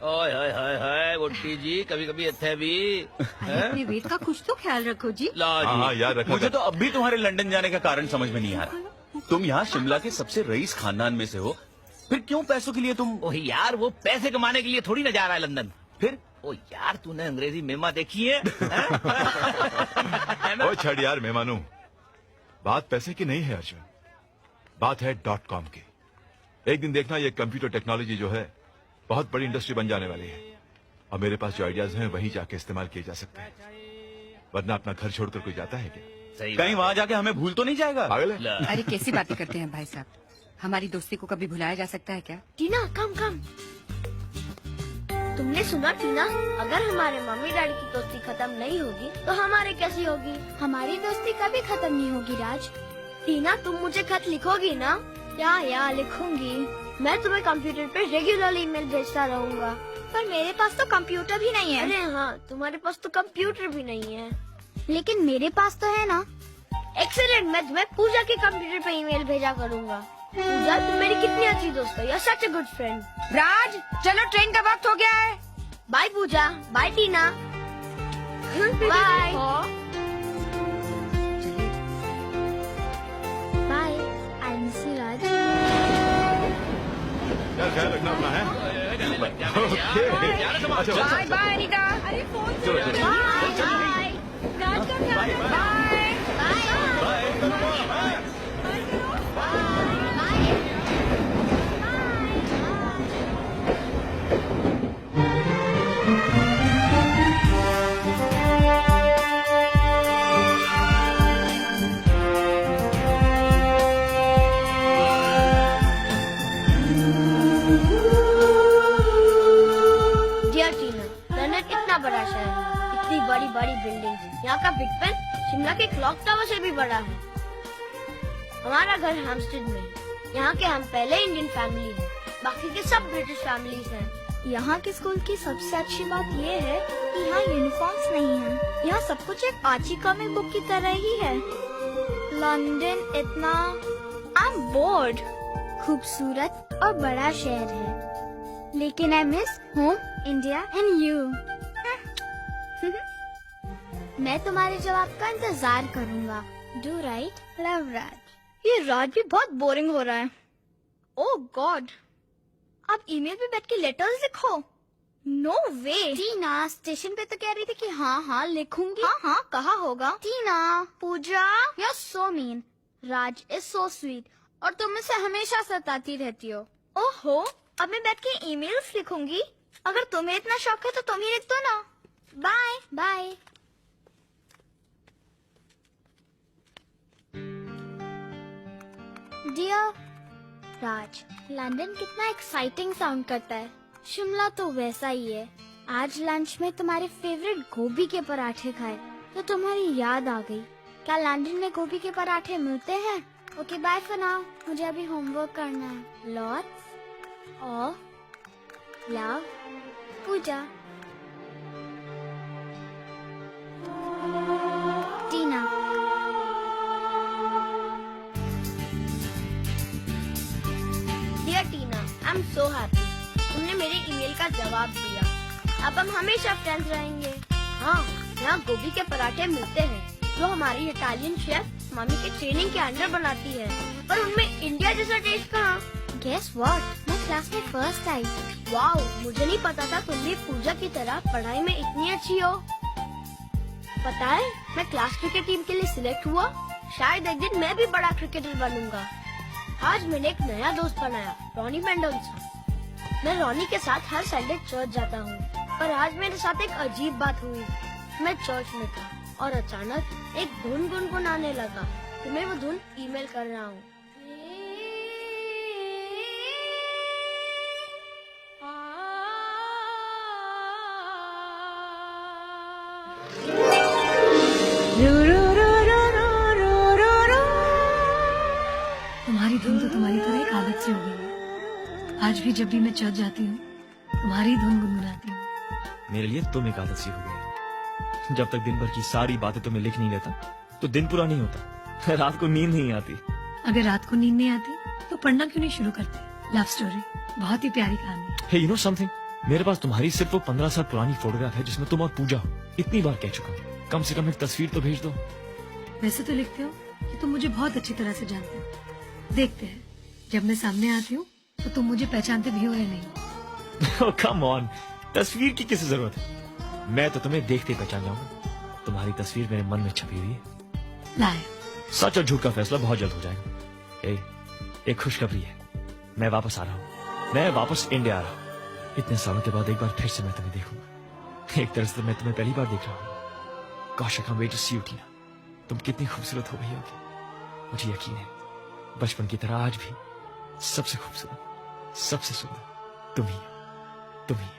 ओए हाय हाय हाय बुट्टी जी, कभी कभी इत्थे भी अपने वेट का कुछ तो ख्याल रखो जी। ला जी। हाँ यार रखा मुझे तो अब भी तुम्हारे लंदन जाने का कारण समझ में नहीं आ रहा। तुम यहाँ शिमला के सबसे रईस खानदान में से हो, फिर क्यों पैसों के लिए तुम? ओह यार, वो पैसे कमाने के लिए थोड़ी ना जा रहा है लंदन। फिर ओ यार, तूने अंग्रेजी मेमा देखी है? ओ छड़ यार मेहमानू, बात पैसे की नहीं है अर्जुन, बात है .com की। एक दिन देखना ये कंप्यूटर टेक्नोलॉजी जो है बहुत बड़ी इंडस्ट्री बन जाने वाली है, और मेरे पास जो आइडियाज हैं वहीं जाके इस्तेमाल किए जा सकते हैं, वरना अपना घर छोड़कर कोई जाता है क्या? सही कहीं वहाँ जाके हमें भूल तो नहीं जाएगा? पागल है? ला। अरे कैसी बातें करते हैं भाई साहब, हमारी दोस्ती को कभी भुलाया जा सकता है क्या? टीना कम कम। तुमने सुना टीना, अगर हमारे मम्मी डैडी की दोस्ती खत्म नहीं होगी तो हमारी कैसी होगी? हमारी दोस्ती कभी खत्म नहीं होगी राज। टीना तुम मुझे खत लिखोगी ना? या लिखूंगी। मैं तुम्हें कंप्यूटर पे रेगुलरली ईमेल भेजता रहूंगा। पर मेरे पास तो कंप्यूटर भी नहीं है। अरे हाँ, तुम्हारे पास तो कंप्यूटर भी नहीं है, लेकिन मेरे पास तो है ना। एक्सीलेंट, मैं तुम्हें पूजा के कंप्यूटर पे ईमेल भेजा करूंगा। पूजा तुम मेरी कितनी अच्छी दोस्त हो, you are such a good friend. Raj चलो, ट्रेन का वक्त हो गया है। Bye Pooja, bye Tina, bye bye. I miss you Raj. यार ख्याल रखना अपना है। अच्छा बाय बाय अनीता। अरे फोन चलो चलो बाय राज का ख्याल रखो। बाय। डियर टीना, लंदन इतना बड़ा शहर है, इतनी बड़ी बड़ी बिल्डिंग। यहाँ का बिग बेन शिमला के क्लॉक टावर से भी बड़ा है। हमारा घर हैम्पस्टेड में है। यहाँ के हम पहले इंडियन फैमिली हैं, बाकी के सब ब्रिटिश फैमिलीज हैं। यहाँ के स्कूल की सबसे अच्छी बात ये है कि यहाँ यूनिफॉर्म्स नहीं है। यहाँ सब कुछ एक आची कॉमिक बुक की तरह ही है। लंदन इतना आई एम बोर्ड। खूबसूरत और बड़ा शहर है, लेकिन I miss home, India and you. मैं तुम्हारे जवाब का इंतजार करूंगा। डू राइट, लव राज। ये राज भी बहुत बोरिंग हो रहा है। ओह गॉड, आप ईमेल पे बैठ के लेटर्स लिखो? नो वे। टीना स्टेशन पे तो कह रही थी कि हाँ लिखूंगी। हाँ कहा होगा। Tina, Pooja, you are so mean. Raj is so sweet और तुम इसे हमेशा सताती रहती हो। ओहो, अब मैं बैठ के ईमेल्स लिखूंगी। अगर तुम्हें इतना शौक है तो तुम ही लिख दो ना। Bye bye. Dear Raj, London कितना एक्साइटिंग साउंड करता है। शिमला तो वैसा ही है। आज लंच में तुम्हारे फेवरेट गोभी के पराठे खाए तो तुम्हारी याद आ गई। क्या लंदन में गोभी के पराठे मिलते हैं? ओके बाय फॉर नाउ, मुझे अभी होमवर्क करना है। Lots of love, Pooja. Tina. Dear Tina, I am so happy तुमने मेरे ईमेल का जवाब दिया। अब हम हमेशा फ्रेंड्स रहेंगे। हाँ, यहाँ गोभी के पराठे मिलते हैं जो हमारी इटालियन शेफ मामी के ट्रेनिंग के अंडर बनाती है, पर उनमें इंडिया जैसा टेस्ट कहाँ। गेस व्हाट, मैं क्लास में फर्स्ट आई। वाओ, मुझे नहीं पता था तुम भी पूजा की तरह पढ़ाई में इतनी अच्छी हो। पता है, मैं क्लास क्रिकेट टीम के लिए सिलेक्ट हुआ। शायद एक दिन मैं भी बड़ा क्रिकेटर बनूंगा। आज मैंने एक नया दोस्त बनाया, रॉनी मेंडोन्सा। मैं रॉनी के साथ हर संडे चर्च जाता हूँ, पर आज मेरे साथ एक अजीब बात हुई। मैं चर्च में था और अचानक एक धुन गुनगुनाने लगा। तुम्हें वो धुन ईमेल कर रहा हूँ। तुम्हारी धुन तो तुम्हारी तरह एक आदत सी हो गई है। आज भी जब भी मैं चर्च जाती हूँ तुम्हारी धुन गुनगुनाती हूँ। मेरे लिए तुम एक आदत सी हो गई है। जब तक दिन भर की सारी बातें तुम्हें लिख नहीं लेता तो दिन पूरा नहीं होता। रात को नींद नहीं आती। अगर रात को नींद नहीं आती तो पढ़ना क्यों नहीं शुरू करते? लव स्टोरी बहुत ही प्यारी कहानी है। हे यू नो समथिंग, मेरे पास तुम्हारी सिर्फ वो 15 साल पुरानी फोटोग्राफ है जिसमें तुम और पूजा हो। इतनी बार कह चुका हूँ, कम से कम एक तस्वीर तो भेज दो। वैसे तो लिखते हो कि तुम मुझे बहुत अच्छी तरह से जानते हो। देखते हैं जब मैं सामने आती हूँ तो तुम मुझे पहचानते भी हो या नहीं। कम ऑन, तस्वीर की किस जरूरत है? मैं तो तुम्हें देखते ही पहचान जाऊंगा। तुम्हारी तस्वीर मेरे मन में छपी हुई है। लाए सच और झूठ का फैसला बहुत जल्द हो जाएगा। एक खुशखबरी है, मैं वापस आ रहा हूँ। मैं वापस इंडिया आ रहा हूँ। इतने सालों के बाद एक बार फिर से मैं तुम्हें देखूंगा। एक तरह से मैं तुम्हें पहली बार देख रहा हूँ। Gosh, I can't wait to see you Tina. तुम कितनी खूबसूरत हो गई होगी। मुझे यकीन है बचपन की तरह आज भी सबसे खूबसूरत, सबसे सुंदर तुम ही हो। तुम ही हो।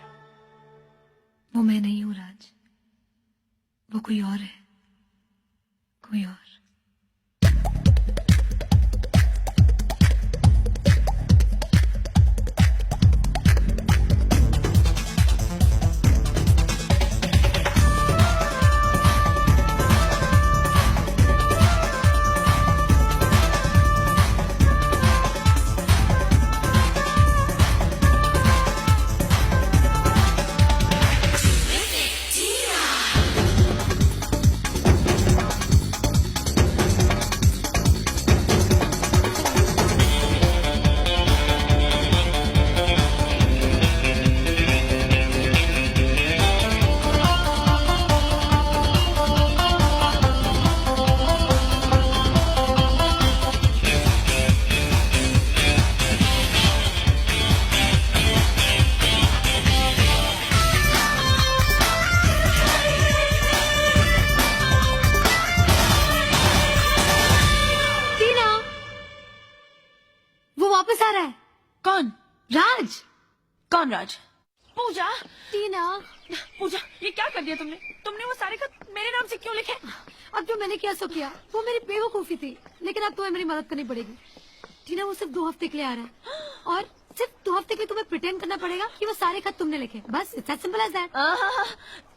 वो मैं नहीं हूँ राज, वो कोई और है, कोई और। वापस आ रहा है। कौन? राज। कौन राज? पूजा। टीना। पूजा, ये क्या कर दिया तुमने? तुमने वो सारे खत मेरे नाम से क्यों लिखे? अब जो मैंने किया सो किया। वो मेरी बेवकूफी थी, लेकिन अब तुम्हें मेरी मदद करनी पड़ेगी। टीना, वो सिर्फ 2 हफ्ते के लिए आ रहा है और सिर्फ 2 हफ्ते के लिए तुम्हें प्रिटेंड करना पड़ेगा कि वो सारे खत तुमने लिखे। बस it's as simple as that.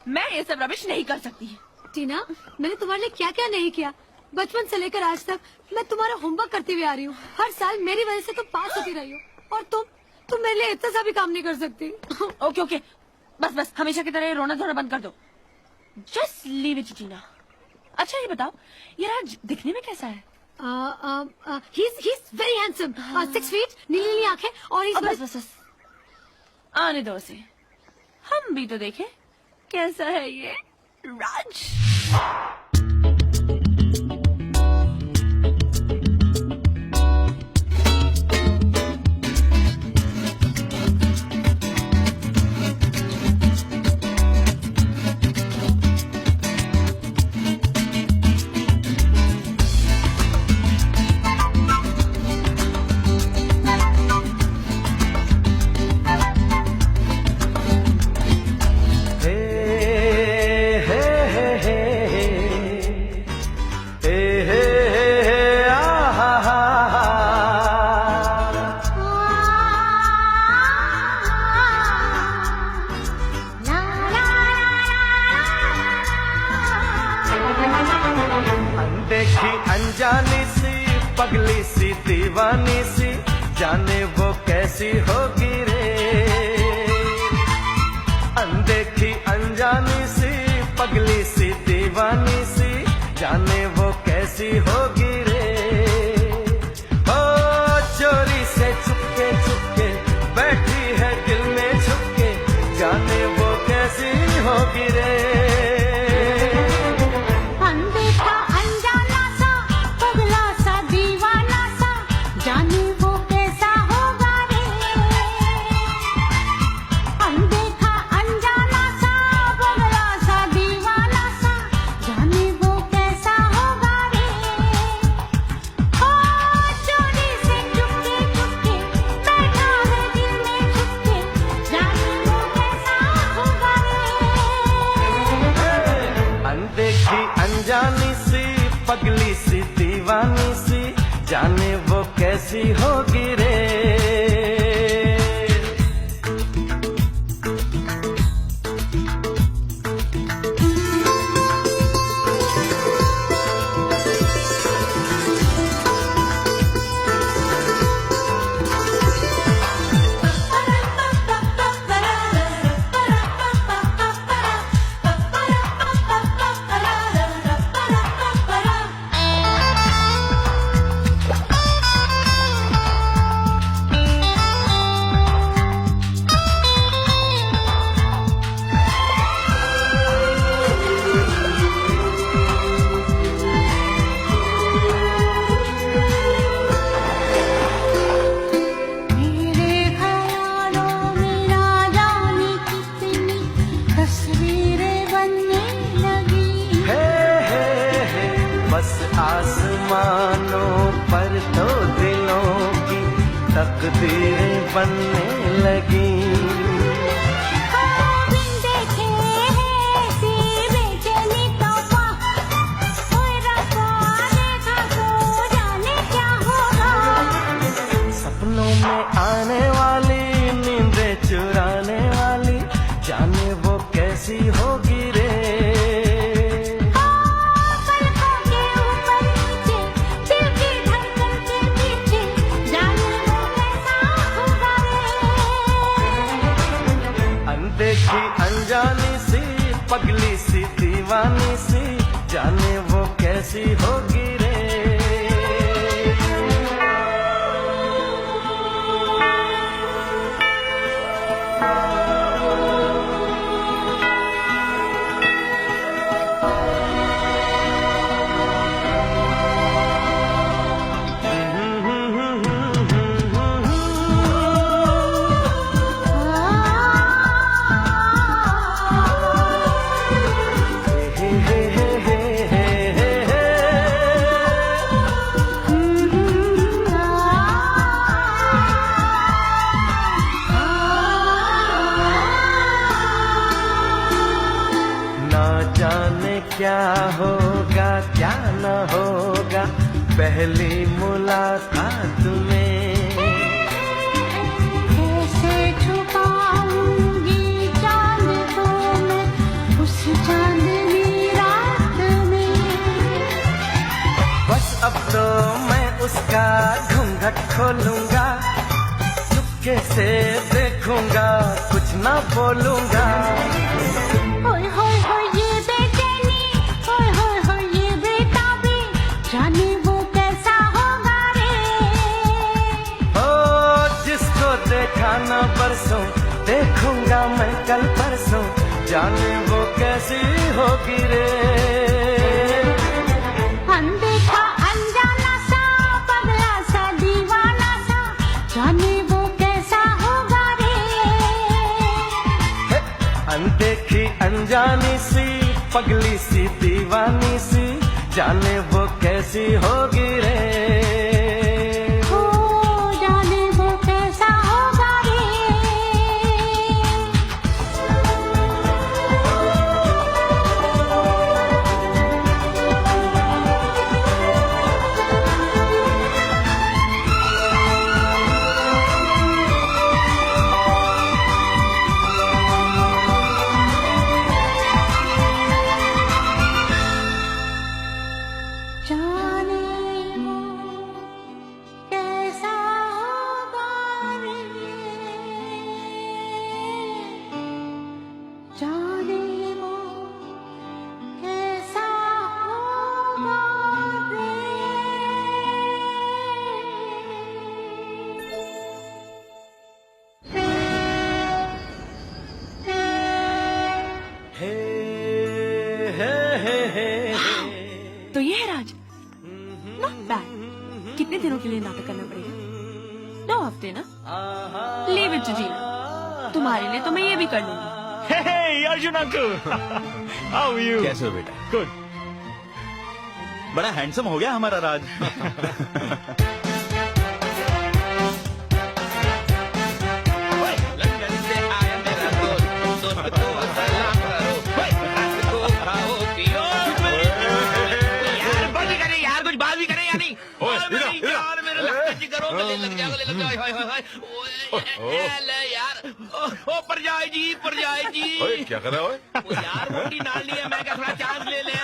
मैं ये सब रबिश नहीं कर सकती। टीना, मैंने तुम्हारे लिए क्या क्या नहीं किया। बचपन से लेकर आज तक मैं तुम्हारा होमवर्क करती हुई आ रही हूँ। हर साल मेरी वजह से तुम पास होती रही हो और तुम मेरे लिए इतना सा भी काम नहीं कर सकती। ओके ओके, बस बस हमेशा की तरह ये रोना धोना बंद कर दो। जस्ट लीव इट टीना। अच्छा ये बताओ, ये राज दिखने में कैसा है? he's very handsome, 6 feet, नीली नीली आंखें और he's बस बस बस आने दो उसे, हम भी तो देखें कैसा है ये राज। अनजानी सी पगली सी दीवानी सी जाने वो कैसी होगी रे। अनदेखी अनजानी सी पगली सी दीवानी सी जाने वो कैसी होगी रे। ओ चोरी से चुपके चुपके बैठी है दिल में छुपके जाने वो कैसी होगी रे। अनदेखा अनजाना सा पगला सा दीवाना सा जाने वो कैसा होगा रे। अनदेखा अनजाना सा पगला सा दीवाना सा जाने वो कैसा होगा रे। ओ चोरी से चुपके चुपके बैठा है दिल में छुपके जाने वो कैसा होगा रे। अनदेखी अनजानी सी पगली सी दीवानी सी जाने वो कैसी होगी रे। मेरे ख्यालों में ना जाने कितनी तस्वीरें बनने लगी। हे बस आसमानों पर तो दिलों की तकदीरें बनने लगी। बिन देखे ऐसी बेचैनी तौबा, कोई रब्बा देखा तो जाने क्या होगा। सपनों में आने वाली नींदें चुराने वाली जाने वो कैसी होगी रे। पलकों के ऊपर नीचे दिल की धड़कन के पीछे जाने वो कैसा होगा रे। अनदेखी अनजानी सी पगली सी दीवानी सी जाने वो कैसी होगी रे। ना जाने क्या होगा क्या न होगा पहली मुलाकात में। कैसे छुपाऊंगी चांद को मैं उस चांदनी रात में। बस अब तो मैं उसका घूंघट खोलूंगा चुपके से देखूंगा कुछ ना बोलूंगा। होय होय होय ये बेचैनी, होय होय होय ये बेताबी जाने वो कैसा होगा रे। ओ जिसको देखा ना परसों देखूंगा मैं कल परसों जाने वो कैसी होगी रे। अनदेखा अनजाना सा पगला सा दीवाना सा जाने वो कैसा होगा रे। अनदेखी अनजानी सी पगली सी दीवानी सी जाने वो कैसी होगी रे। हो जाने वो कैसा होगा रे। जाने तो ये है राज, नॉट बैड। कितने दिनों के लिए नाटक करना पड़ेगा? 2 हफ्ते ना? लीव इट टू जीना, तुम्हारे लिए तो मैं ये भी कर लूंगी। Hey, Arjun uncle, how are you? कैसे हो बेटा? Good. बड़ा हैंडसम हो गया हमारा राज। लंदन से आया मेरा दोस्त को सलाम करो, रात को खाओ पियो। यार बात करे यार, कुछ बात भी करे या नहीं? यार मेरे लग करो, गले लग जाओ, गले लग जाओ। हाय हाय हाय, ओए यार, ओ परजाई जी। ओए क्या कर रहा है? ओ यार मोटी नाल नहीं है, मैं क्या थोड़ा चांस ले ले।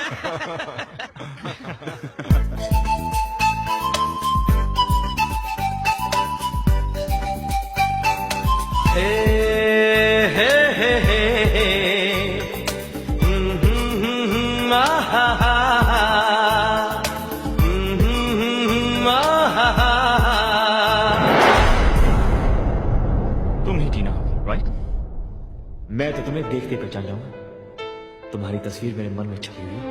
तुम ही टीना हो, राइट? मैं तो तुम्हें देखते पहचान जाऊंगा। तुम्हारी तस्वीर मेरे मन में छपी हुई है।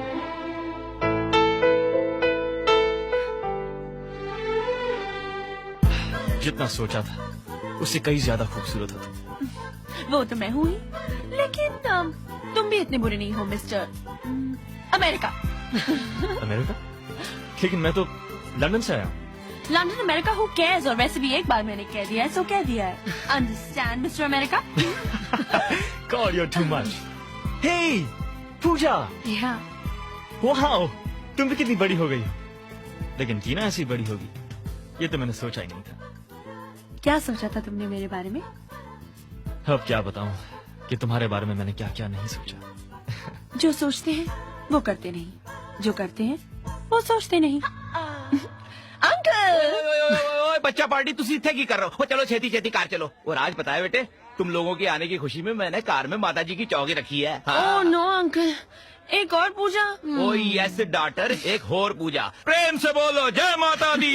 जितना सोचा था उससे कई ज्यादा खूबसूरत हो तुम। वो तो मैं हूँ ही, लेकिन तुम भी इतने बुरे नहीं हो मिस्टर अमेरिका। अमेरिका? लेकिन मैं तो लंदन से आया हूँ। लंदन अमेरिका हु केयर्स, और वैसे भी एक बार मैंने कह दिया है सो कह दिया है। Understand mister America? God, you're too much. Hey, पूजा। या वाओ, तुम भी कितनी बड़ी हो गई हो। लेकिन टीना ऐसी बड़ी होगी ये तो मैंने सोचा ही नहीं था। क्या सोचा था तुमने मेरे बारे में? अब क्या बताऊं कि तुम्हारे बारे में मैंने क्या क्या नहीं सोचा। जो सोचते हैं वो करते नहीं, जो करते हैं वो सोचते नहीं। अंकल, ओए बच्चा पार्टी तुसी इत्थे की कर रहे हो? चलो छेती छेती कार चलो। और आज पता है बेटे, तुम लोगों के आने की खुशी में मैंने कार में माता जी की चौकी रखी है। ओह नो अंकल, एक और पूजा। ओ यस डॉटर, एक और पूजा। प्रेम से बोलो जय माता दी।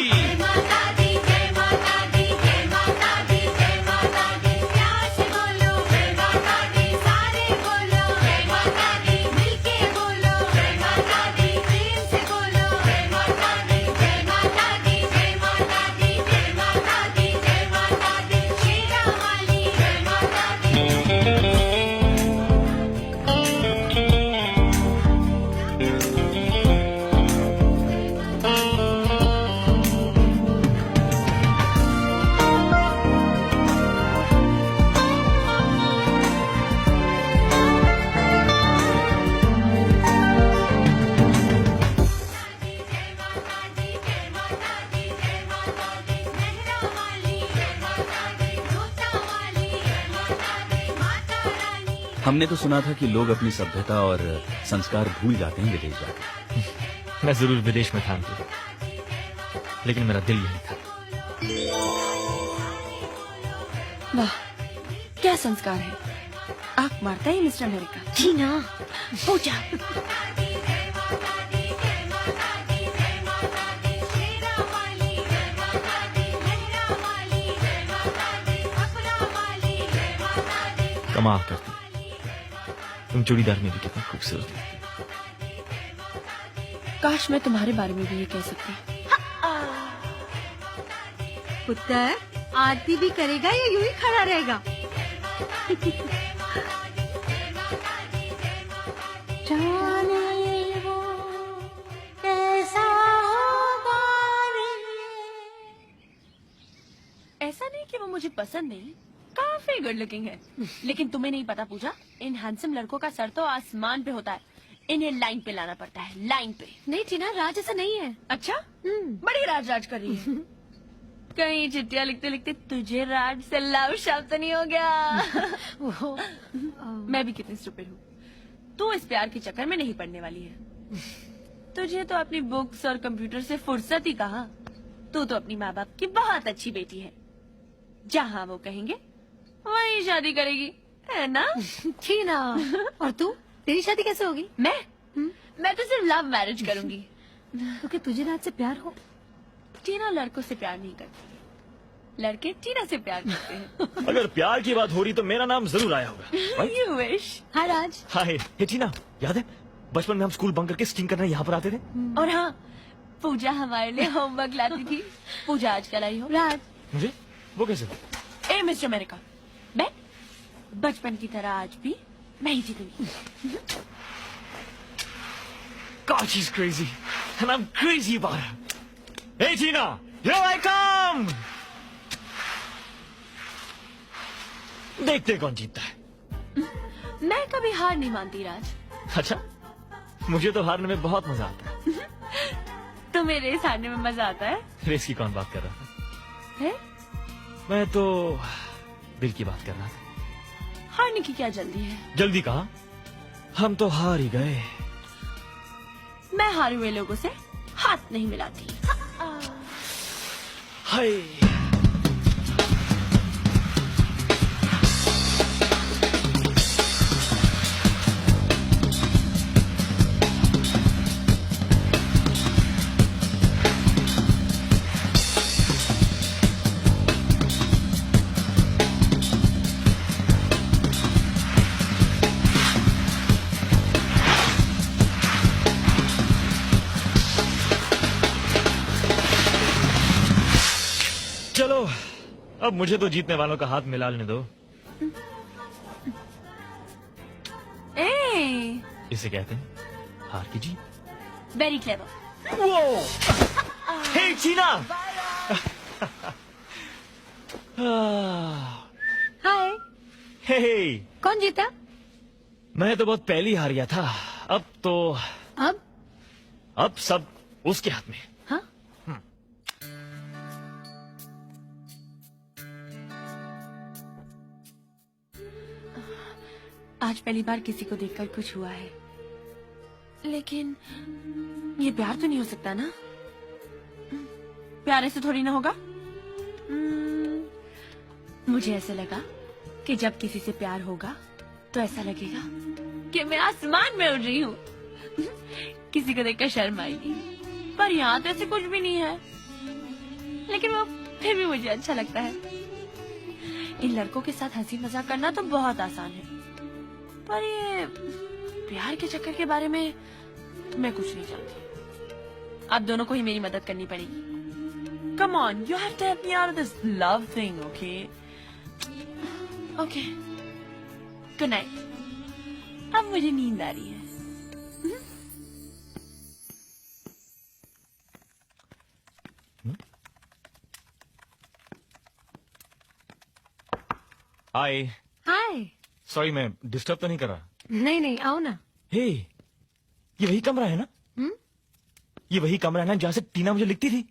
हमने तो सुना था कि लोग अपनी सभ्यता और संस्कार भूल जाते हैं विदेश जाकर। मैं जरूर विदेश में था अंकल, लेकिन मेरा दिल यही था। वाह, क्या संस्कार है। आंख मारता है मिस्टर अमेरिका। जी ना, पूजा। कमाल करती, तुम चूड़ीदार में भी कितना खूबसूरत है। काश मैं तुम्हारे बारे में भी ये कह सकती। पुत्र, आरती भी करेगा या यूं ही खड़ा रहेगा? ऐसा नहीं कि वो मुझे पसंद नहीं, काफी गुड लुकिंग है। लेकिन तुम्हें नहीं पता पूजा, इन हैंडसम लड़कों का सर तो आसमान पे होता है। इन्हें लाइन पे लाना पड़ता है, लाइन पे। नहीं टीना, राज ऐसा नहीं है। अच्छा, बड़ी राज राज कर रही है। कहीं चिट्ठियां लिखते लिखते तुझे राज से लव शब्द तो नहीं हो गया? मैं भी कितनी स्टूपिड हूँ। तू इस प्यार के चक्कर में नहीं पड़ने वाली है। तुझे तो अपनी बुक्स और कंप्यूटर से फुर्सत ही कहाँ। तू तो अपनी माँ बाप की बहुत अच्छी बेटी है। जहाँ वो कहेंगे वही शादी करेगी, है ना? टीना, और तू, तेरी शादी कैसे होगी? मैं तो सिर्फ लव मैरिज करूंगी। क्योंकि तुझे राज से प्यार हो। टीना लड़कों से प्यार नहीं करती, लड़के टीना से प्यार करते हैं। अगर प्यार की बात हो रही तो मेरा नाम जरूर आया होगा। You wish। हाँ राज। हाय, हे टीना, याद है बचपन में हम स्कूल बंक करके स्टिंग करने यहाँ पर आते थे? और हाँ, पूजा हमारे लिए होमवर्क लाती थी। पूजा आजकल आई हो। राज, मुझे वो कैसे? ए मिस्टर अमेरिका, बैठ। बचपन की तरह आज भी मैं ही जीतूंगी। God, she's crazy, and I'm crazy about her. Hey, Tina, here I come. देखते कौन जीतता है। मैं कभी हार नहीं मानती राज। अच्छा, मुझे तो हारने में बहुत मजा आता है। तुम्हें रेस हारने में मजा आता है? रेस की कौन बात कर रहा था? है? मैं तो दिल की बात कर रहा था। हारने की क्या जल्दी है? जल्दी कहा, हम तो हार ही गए। मैं हारे हुए लोगों से हाथ नहीं मिलाती। हाय, चलो अब मुझे तो जीतने वालों का हाथ मिला लेने दो। ए, इसे कहते हैं हार की जीत। Very clever. हे चीना। हाय। हे, कौन जीता? मैं तो बहुत पहले हार गया था। अब अब सब उसके हाथ में। हाँ, आज पहली बार किसी को देखकर कुछ हुआ है, लेकिन ये प्यार तो नहीं हो सकता ना? प्यार ऐसे थोड़ी ना होगा। मुझे ऐसे लगा कि जब किसी से प्यार होगा तो ऐसा लगेगा कि मैं आसमान में उड़ रही हूँ। किसी को देखकर शर्म आएगी, पर यहाँ तो ऐसे कुछ भी नहीं है। लेकिन वो फिर भी मुझे अच्छा लगता है। इन लड़कों के साथ हंसी मजाक करना तो बहुत आसान है, पर ये प्यार के चक्कर के बारे में मैं कुछ नहीं जानती। आप दोनों को ही मेरी मदद करनी पड़ेगी। Come on, you have to help me out of this love thing, okay? Okay. Good night. अब मुझे नींद आ रही है। हाय। हाय। सॉरी, मैं डिस्टर्ब तो नहीं कर रहा? नहीं, आओ ना। हे, ये वही कमरा है ना? ये वही कमरा है ना जहाँ से टीना मुझे लिखती थी?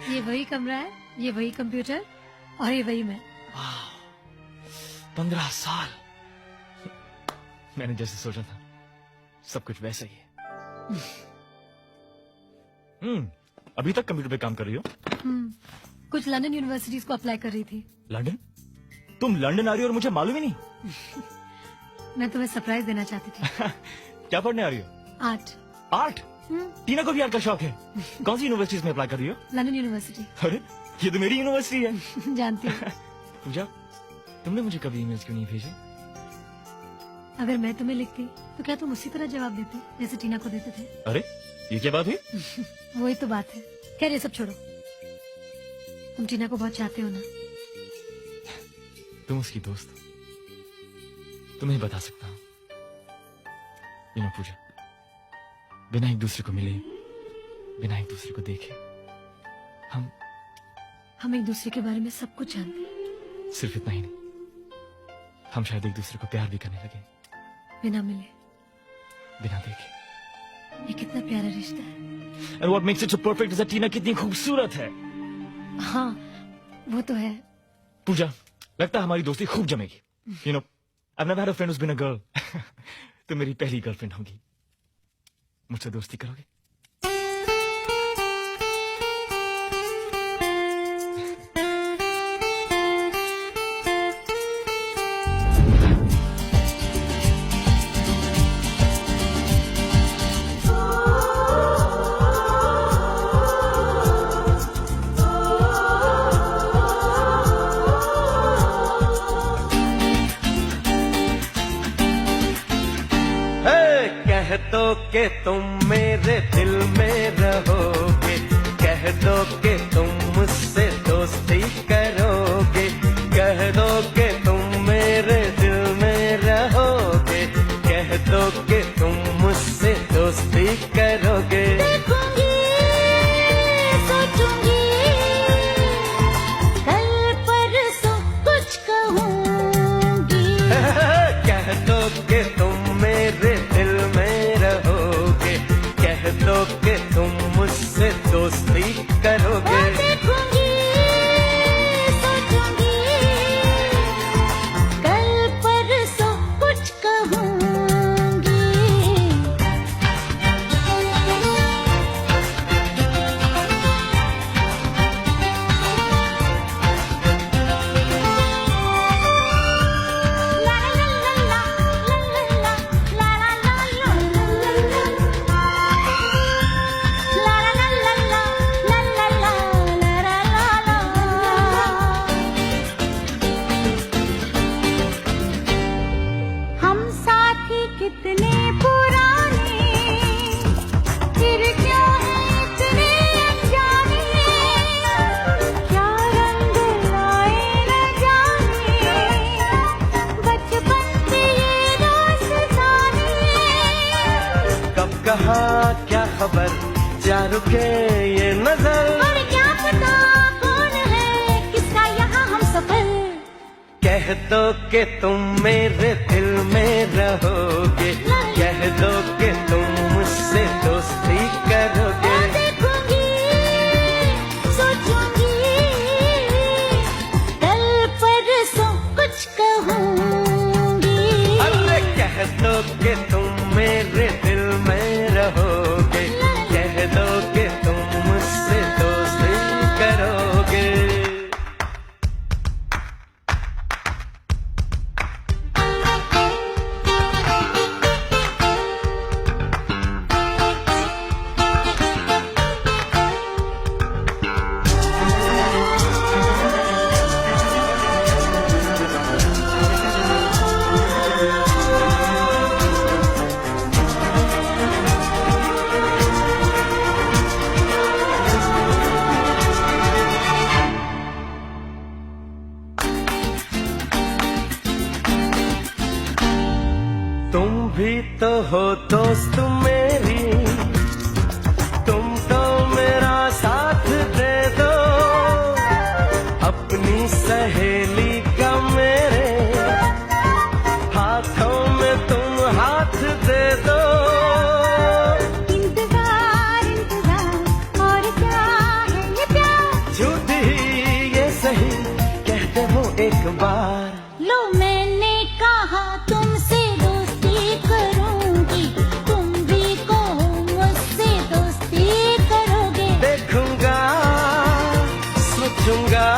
ये वही कमरा है, ये वही कंप्यूटर और ये वही मैं। 15 साल। मैंने जैसे सोचा था सब कुछ वैसा ही है। अभी तक कंप्यूटर पे काम कर रही हो? कुछ लंदन यूनिवर्सिटीज को अप्लाई कर रही थी। लंदन? तुम लंदन आ रही हो और मुझे मालूम ही नहीं? मैं तुम्हें सरप्राइज देना चाहती थी। क्या पढ़ने आ रही हो? आर्ट। आर्ट? टीना को भी आर्ट का शौक है। कौन सी यूनिवर्सिटीज में अप्लाई कर रही हो? London university. अरे ये तो मेरी यूनिवर्सिटी है। जानती हूँ। पूजा, तुमने मुझे कभी ईमेल्स क्यों नहीं भेजे? अगर मैं तुम्हें लिखती तो क्या तुम उसी तरह जवाब देते जैसे टीना को देते थे? अरे ये क्या बात है? वही तो बात है। खैर ये सब छोड़ो, तुम टीना को बहुत चाहते हो ना? तुम उसकी दोस्त हो, तुम्हें बता सकता हूँ। पूजा, बिना एक दूसरे को मिले, बिना एक दूसरे को देखे, हम एक दूसरे के बारे में सब कुछ जानते हैं। सिर्फ इतना ही नहीं, हम शायद एक दूसरे को प्यार भी करने लगे, बिना मिले, बिना देखे। ये कितना प्यारा रिश्ता है। And what makes it so perfect is that टीना कितनी खूबसूरत है। हाँ, वो तो है। पूजा, लगता है हमारी दोस्ती खूब जमेगी। I've never had a friend who's been a girl. तो मेरी पहली गर्लफ्रेंड होगी। मुझसे दोस्ती करोगे? हे कह दो कि तुम मेरे दिल में रहोगे, कह दो कि तुम मुझसे दोस्ती करोगे, कह दो कि तुम मेरे दिल में रहोगे, कह दो कि तुम मुझसे दोस्ती करोगे। देखूंगी, सोचूंगी, कल परसों कुछ कहूंगी। कह दो कि तुम मेरे दिल में रहोगे, कह दो कि तुम मुझसे दोस्ती करोगे। देखूंगी, सोचूंगी, कल परसों कुछ कहूंगी। ला ला ला ला ला ला ला ला ला हम साथी कितने पुराने, फिर क्यों हैं इतने अनजाने, क्या रंग लाए न जाने, बचपन के ये दास्ताने। कब कहा क्या खबर, जा रुके ये नजर, और क्या पता कौन है किसका यहाँ हम सफर। कह दो कि तुम मेरे दिल में रहोगे, कह दो कि तुम मुझसे दोस्ती करोगे। देखूंगी, सोचूंगी, कल परसों कुछ कहूंगी। अरे कह दो कि तुम मेरे दिल में रहोगे, कह दो कि तुम मुझसे दोस्ती करोगे। तुम भी तो हो दोस्त मेरी, तुम तो मेरा साथ दे दो, अपनी सहेली का मेरे हाथों में तुम हाथ दे दो। इंतजार इंतजार और क्या है ये प्यार, झूठ ही ये सही कहते हो एक बार। लो मैंने कहा तुमसे दोस्ती करूंगी, तुम भी कहो मुझसे दोस्ती करोगे। देखूंगा, सोचूंगा,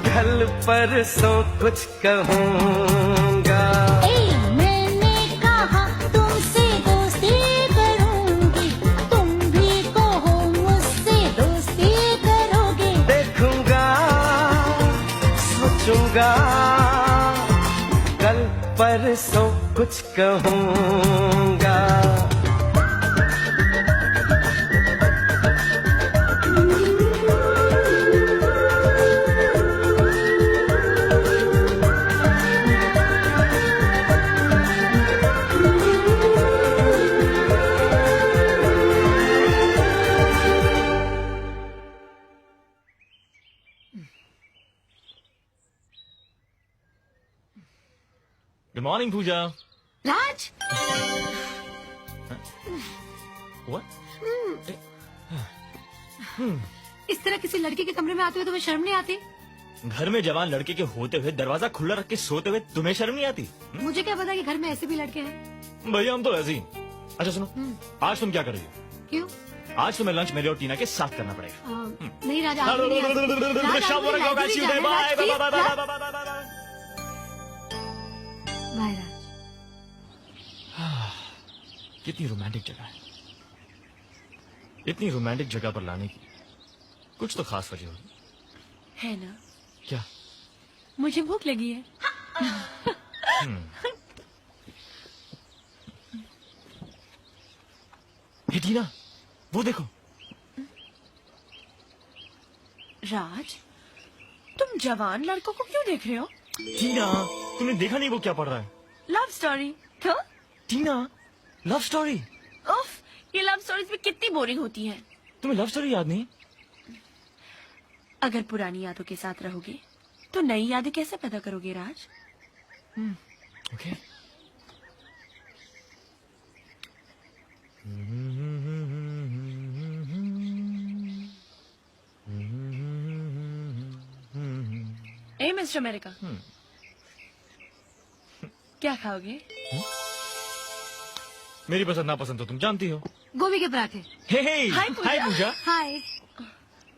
कल परसों कुछ कहूंगा। मैंने कहा तुमसे दोस्ती करूंगी, तुम भी कहो मुझसे दोस्ती करोगे। देखूंगा, सोचूंगा, कल परसों कुछ कहूंगा। Good morning Pooja. Raj, What? इस तरह किसी लड़के के कमरे में आते हुए तुम्हें शर्म नहीं आती? घर में जवान लड़के के होते हुए दरवाजा खुला रख के सोते हुए तुम्हें शर्म नहीं आती? मुझे क्या पता कि घर में ऐसे भी लड़के हैं। भैया हम तो ऐसे ही। अच्छा सुनो, आज तुम क्या कर रही हो? क्यों? आज तुम्हें लंच मेरे और टीना के साथ करना पड़ेगा। नहीं राज, आज नहीं आती। राज, आज मुझे लाइब्रेरी जाना है, राज, please, राज। बाय राज। कितनी रोमांटिक जगह है, इतनी रोमांटिक जगह पर लाने की कुछ तो खास वजह होगी। है ना? क्या? मुझे भूख लगी है। टीना, वो देखो। राज, तुम जवान लड़कों को क्यों देख रहे हो? टीना, तुमने देखा नहीं वो क्या पढ़ रहा है? Love story. तो टीना, लव स्टोरी। उफ, ये लव स्टोरीज भी कितनी बोरिंग होती हैं। तुम्हें लव स्टोरी याद नहीं? अगर पुरानी यादों के साथ रहोगे तो नई यादें कैसे पैदा करोगे राज? ओके। ए मिस्टर अमेरिका, क्या खाओगे? मेरी पसंद ना पसंद तो तुम जानती हो। गोभी के पराठे। Hey hey, hi Pooja. Hi Pooja. Hi.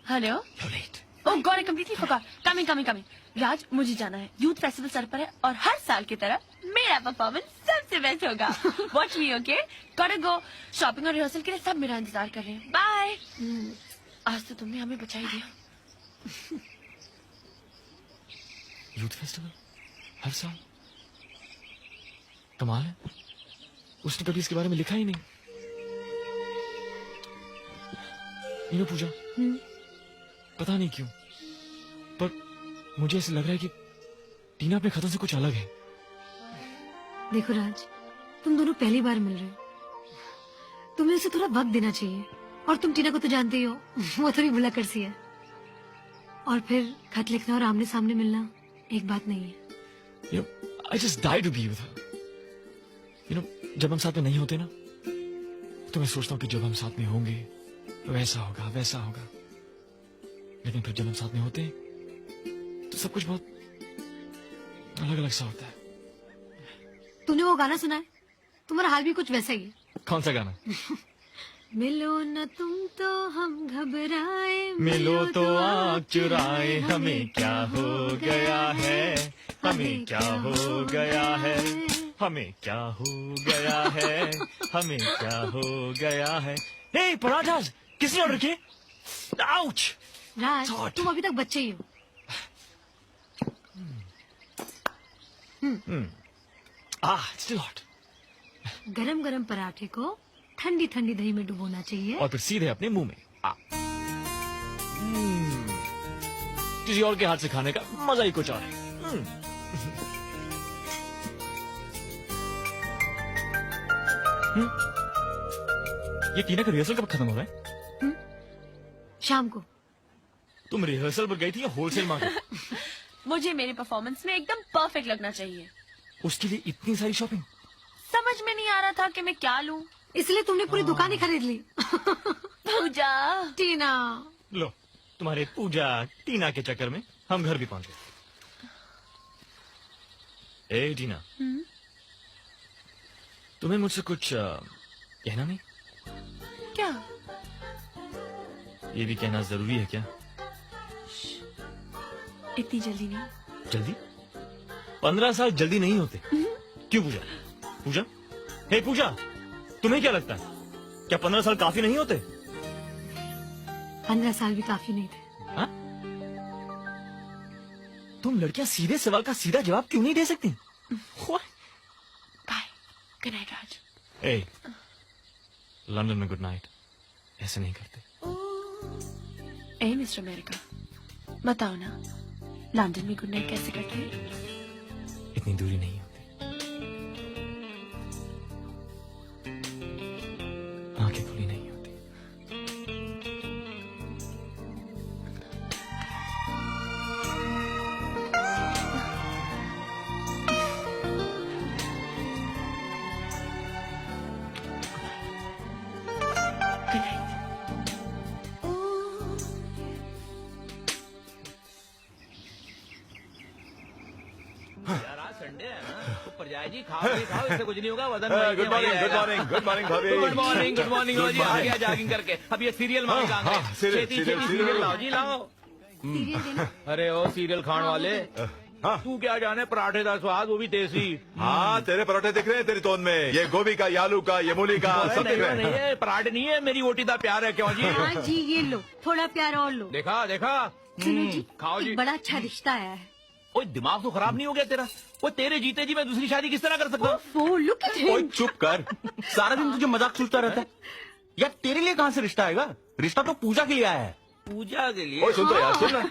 Hello. You're late. Oh god, I completely forgot. Coming. Raj, मुझे जाना है। यूथ फेस्टिवल सर पर है और हर साल की तरह मेरा परफॉर्मेंस सबसे बेस्ट होगा। वॉच मी, ओके? गॉट गो। शॉपिंग और रिहर्सल के लिए सब मेरा इंतजार कर रहे हैं। बाय। आज तो तुमने हमें बचा ही दिया। यूथ फेस्टिवल हर साल, कमाल है। उसने कभी इसके बारे में लिखा ही नहीं। यू नो पूजा, पता नहीं क्यों पर मुझे ऐसे लग रहा है कि टीना अपने खतों से कुछ अलग है। देखो राज, तुम दोनों पहली बार मिल रहे हो, तुम्हें उसे थोड़ा वक्त देना चाहिए। और तुम टीना को तो जानते ही हो, वो थोड़ी भुलक्कड़ सी है। और फिर खत लिखना और आमने सामने मिलना एक बात नहीं है। You know, I just die to be with her. You know, जब हम साथ में नहीं होते ना, तो मैं सोचता हूँ कि जब हम साथ में होंगे तो ऐसा होगा वैसा होगा। लेकिन फिर जब हम साथ में होते हैं तो सब कुछ बहुत अलग अलग सा होता है। तूने वो गाना सुना है? तुम्हारा हाल भी कुछ वैसा ही है। कौन सा गाना? मिलो न तुम तो हम घबराए, मिलो तो आँख चुराए, हमें क्या हो गया है, हमें क्या हो गया है, हमें क्या हो गया है, हमें क्या हो गया है। हे पराठा किसने ऑर्डर किए? आउच! राज, Thought. तुम अभी तक बच्चे ही हो। Still hot. गरम गरम पराठे को ठंडी ठंडी दही में डुबोना चाहिए। और फिर सीधे अपने मुंह में। किसी और के हाथ से खाने का मजा ही कुछ और है। ये टीना का रिहर्सल कब खत्म हो रहा है? शाम को। तुम रिहर्सल पर गई थी या होलसेल मार्केट? मुझे मेरे परफॉर्मेंस में एकदम परफेक्ट लगना चाहिए। उसके लिए इतनी सारी शॉपिंग? समझ में नहीं आ रहा था कि मैं क्या लूं। इसलिए तुमने पूरी दुकान ही खरीद ली। पूजा। टीना। लो, तुम्हारे पूजा टीना के चक्कर में हम घर भी पहुंच गए। ए टीना, तुम्हें मुझसे कुछ कहना नहीं? क्या? ये भी कहना जरूरी है क्या? इतनी जल्दी नहीं। जल्दी? 15 साल जल्दी नहीं होते। क्यों पूजा? पूजा, हे पूजा, तुम्हें क्या लगता है, क्या 15 साल काफी नहीं होते? 15 साल भी काफी नहीं थे। हा? तुम लड़कियां सीधे सवाल का सीधा जवाब क्यों नहीं दे सकती? बाय, गुड नाइट राज। ए, लंदन में गुड नाइट ऐसे नहीं करते। ए मिस्टर अमेरिका, बताओ ना, लंदन में गुड नाइट कैसे करते हैं? इतनी दूरी नहीं होती। आंखें खुली नहीं होती। Good night. यार आज संडे है ना, तो परजाई जी खाओ नहीं खाओ, इससे कुछ नहीं होगा। वजन गुड मॉर्निंग भाभी। गुड मॉर्निंग हो जी। आ गया जॉगिंग करके। अब ये सीरियल मांगा सीरियल लाओ जी, लाओ। सीरियल देना। अरे ओ सीरियल खान वाले, तू क्या जाने पराठे का स्वाद, वो भी देसी। हाँ, तेरे पराठे दिख रहे हैं तेरी तोंद में। ये गोभी का, ये आलू का, ये मूली का, सब दिख रहे नहीं हैं। है पराठे नहीं है, मेरी वोटी का प्यार है। क्यों जी? हाँ जी, ये लो, थोड़ा प्यार और लो। देखा देखा। सुनो जी, खाओ जी। एक बड़ा अच्छा रिश्ता आया है। ओए दिमाग तो खराब नहीं हो गया तेरा? वो तेरे जीते जी मैं दूसरी शादी किस तरह कर सकता हूँ? ओह, look at ओए him. चुप कर, सारा दिन तुझे मजाक सुनता रहता है। यार तेरे लिए कहाँ से रिश्ता आएगा? रिश्ता तो पूजा के लिए आया है। पूजा के लिए ओए सुन तो यार, सुन ना।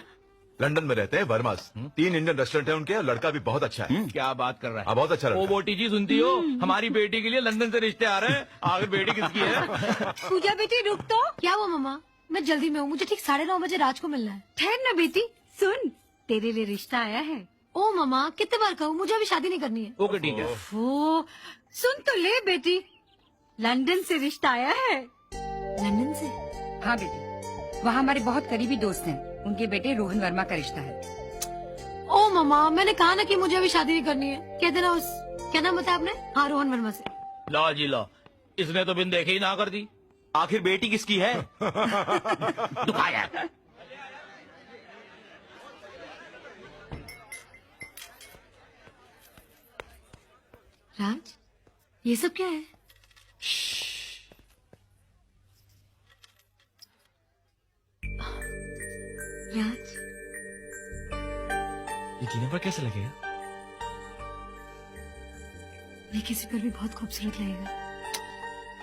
लंदन में रहते हैं वर्मास, 3 इंडियन रेस्टोरेंट है उनके, और लड़का भी बहुत अच्छा है। क्या बात कर रहा है? हाँ, बहुत अच्छा ओ लड़का। बोटी जी, सुनती हो? हमारी बेटी के लिए लंदन से रिश्ते आ रहे हैं। आखिर बेटी किसकी है? पूजा बेटी रुक तो। क्या हुआ मम्मा? मैं जल्दी में हूँ, मुझे ठीक 9:30 बजे राज को मिलना है। ठहर ना बेटी, सुन, तेरे लिए रिश्ता आया है। ओ मम्मा, कितने बार कहूँ, मुझे अभी शादी नहीं करनी है। ओके ठीक है। ओ, सुन तो ले बेटी, लंदन से रिश्ता आया है। लंदन से? हाँ बेटी, वहाँ हमारे बहुत करीबी दोस्त हैं, उनके बेटे रोहन वर्मा का रिश्ता है। ओ मम्मा, मैंने कहा ना कि मुझे अभी शादी नहीं करनी है। कह देना उस, क्या नाम बताया आपने? हाँ, रोहन वर्मा से। ला जी ला, इसने तो बिन देखे ही ना कर दी। आखिर बेटी किसकी है? दुखाया। राज, ये सब क्या है? राज, ये टीना पर कैसे लगेगा? ये किसी पर भी बहुत खूबसूरत लगेगा।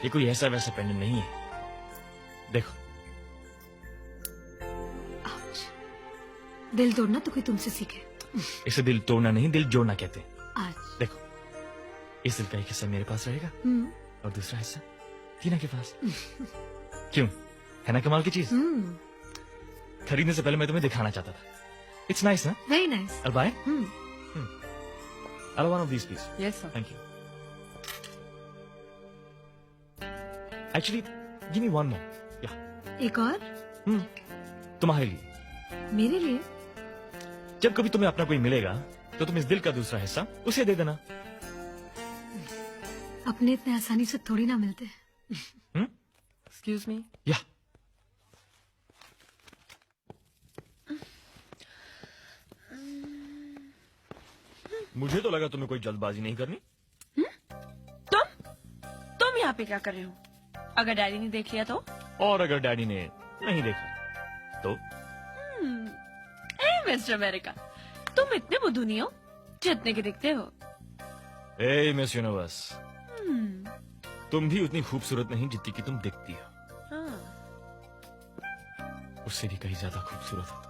ये कोई ऐसा वैसा पेंडेंट नहीं है। देखो, आउच। दिल तोड़ना तो कोई तुमसे सीखे। इसे दिल तोड़ना नहीं, दिल जोड़ना कहते हैं। आज देखो, इस दिल का एक हिस्सा मेरे पास रहेगा और दूसरा हिस्सा टीना के पास। क्यों, है ना कमाल की चीज? खरीदने से पहले मैं तुम्हें दिखाना चाहता था। इट्स नाइस ना? Very nice. I'll buy? I'll have one of these, please. Yes sir. Thank you. Actually, give me one more. Yeah. एक और? तुम्हारे लिए। मेरे लिए? जब कभी तुम्हें अपना कोई मिलेगा तो तुम इस दिल का दूसरा हिस्सा उसे दे देना। अपने इतने आसानी से थोड़ी ना मिलते। Excuse me? Yeah. मुझे तो लगा तुम्हें कोई जल्दबाजी नहीं करनी। तुम यहाँ पे क्या कर रहे हो? अगर डैडी ने देख लिया तो? और अगर डैडी ने नहीं देखा तो? ए मिस्टर अमेरिका, तुम इतने बुद्धू नहीं हो जितने के दिखते हो। ए मिस यूनिवर्स, तुम भी उतनी खूबसूरत नहीं जितनी की तुम दिखती हो। हाँ। उससे भी कहीं ज्यादा खूबसूरत हो।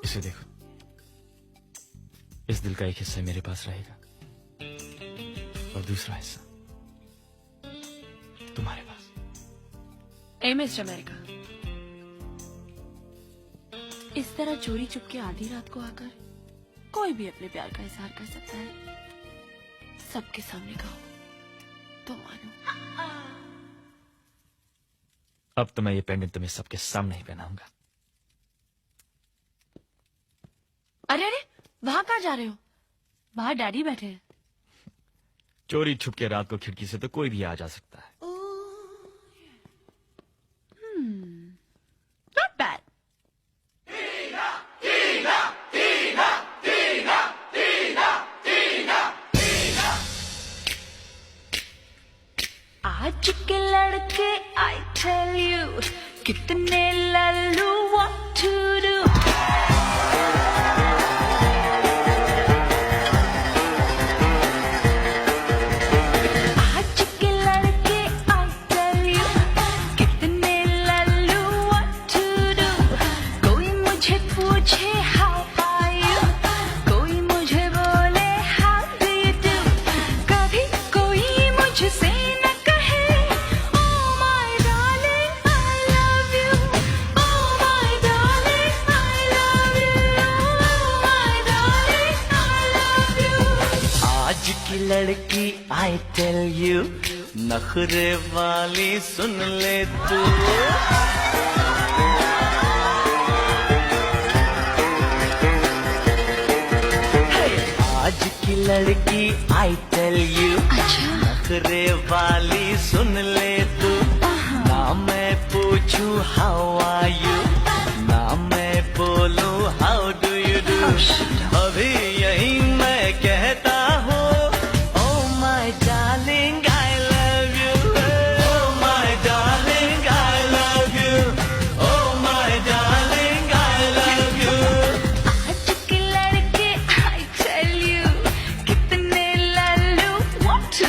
इसे देखो, इस दिल का एक हिस्सा मेरे पास रहेगा और दूसरा हिस्सा तुम्हारे पास। ए मिस्टर अमेरिका, इस तरह चोरी चुपके आधी रात को आकर कोई भी अपने प्यार का इजहार कर सकता है। सबके सामने कहो तो मानो। अब तो मैं ये पेंडेंट तुम्हें सबके सामने ही पहनाऊंगा। अरे अरे, वहां कहाँ जा रहे हो? बाहर डैडी बैठे हैं। चोरी छुप के रात को खिड़की से तो कोई भी आ जा सकता है। Not bad. आज के लड़के आई टेल यू कितने लल्लू व्हाट टू डू। आज के लड़के आई टेल यू कितने लल्लू व्हाट टू डू। कोई मुझे पूछे हाउ आर यू, कोई मुझे बोले हाउ डू यू डू। कभी कोई मुझसे न कहे oh my darling I love you, oh my darling I love you, oh my darling I love you. आज की लड़की आई टेल यू, नखरे वाली सुन ले तू। आज की लड़की आई टेल यू, नखरे वाली सुन ले तू। ना मैं पूछूं हाउ आर यू, ना मैं बोलूं हाउ डू यू डू। अभी यही मैं कहता हूँ oh my darling I love you, oh my darling I love you, oh my darling I love you. आज के लड़के आई टेल यू कितने लल्लू व्हाट टू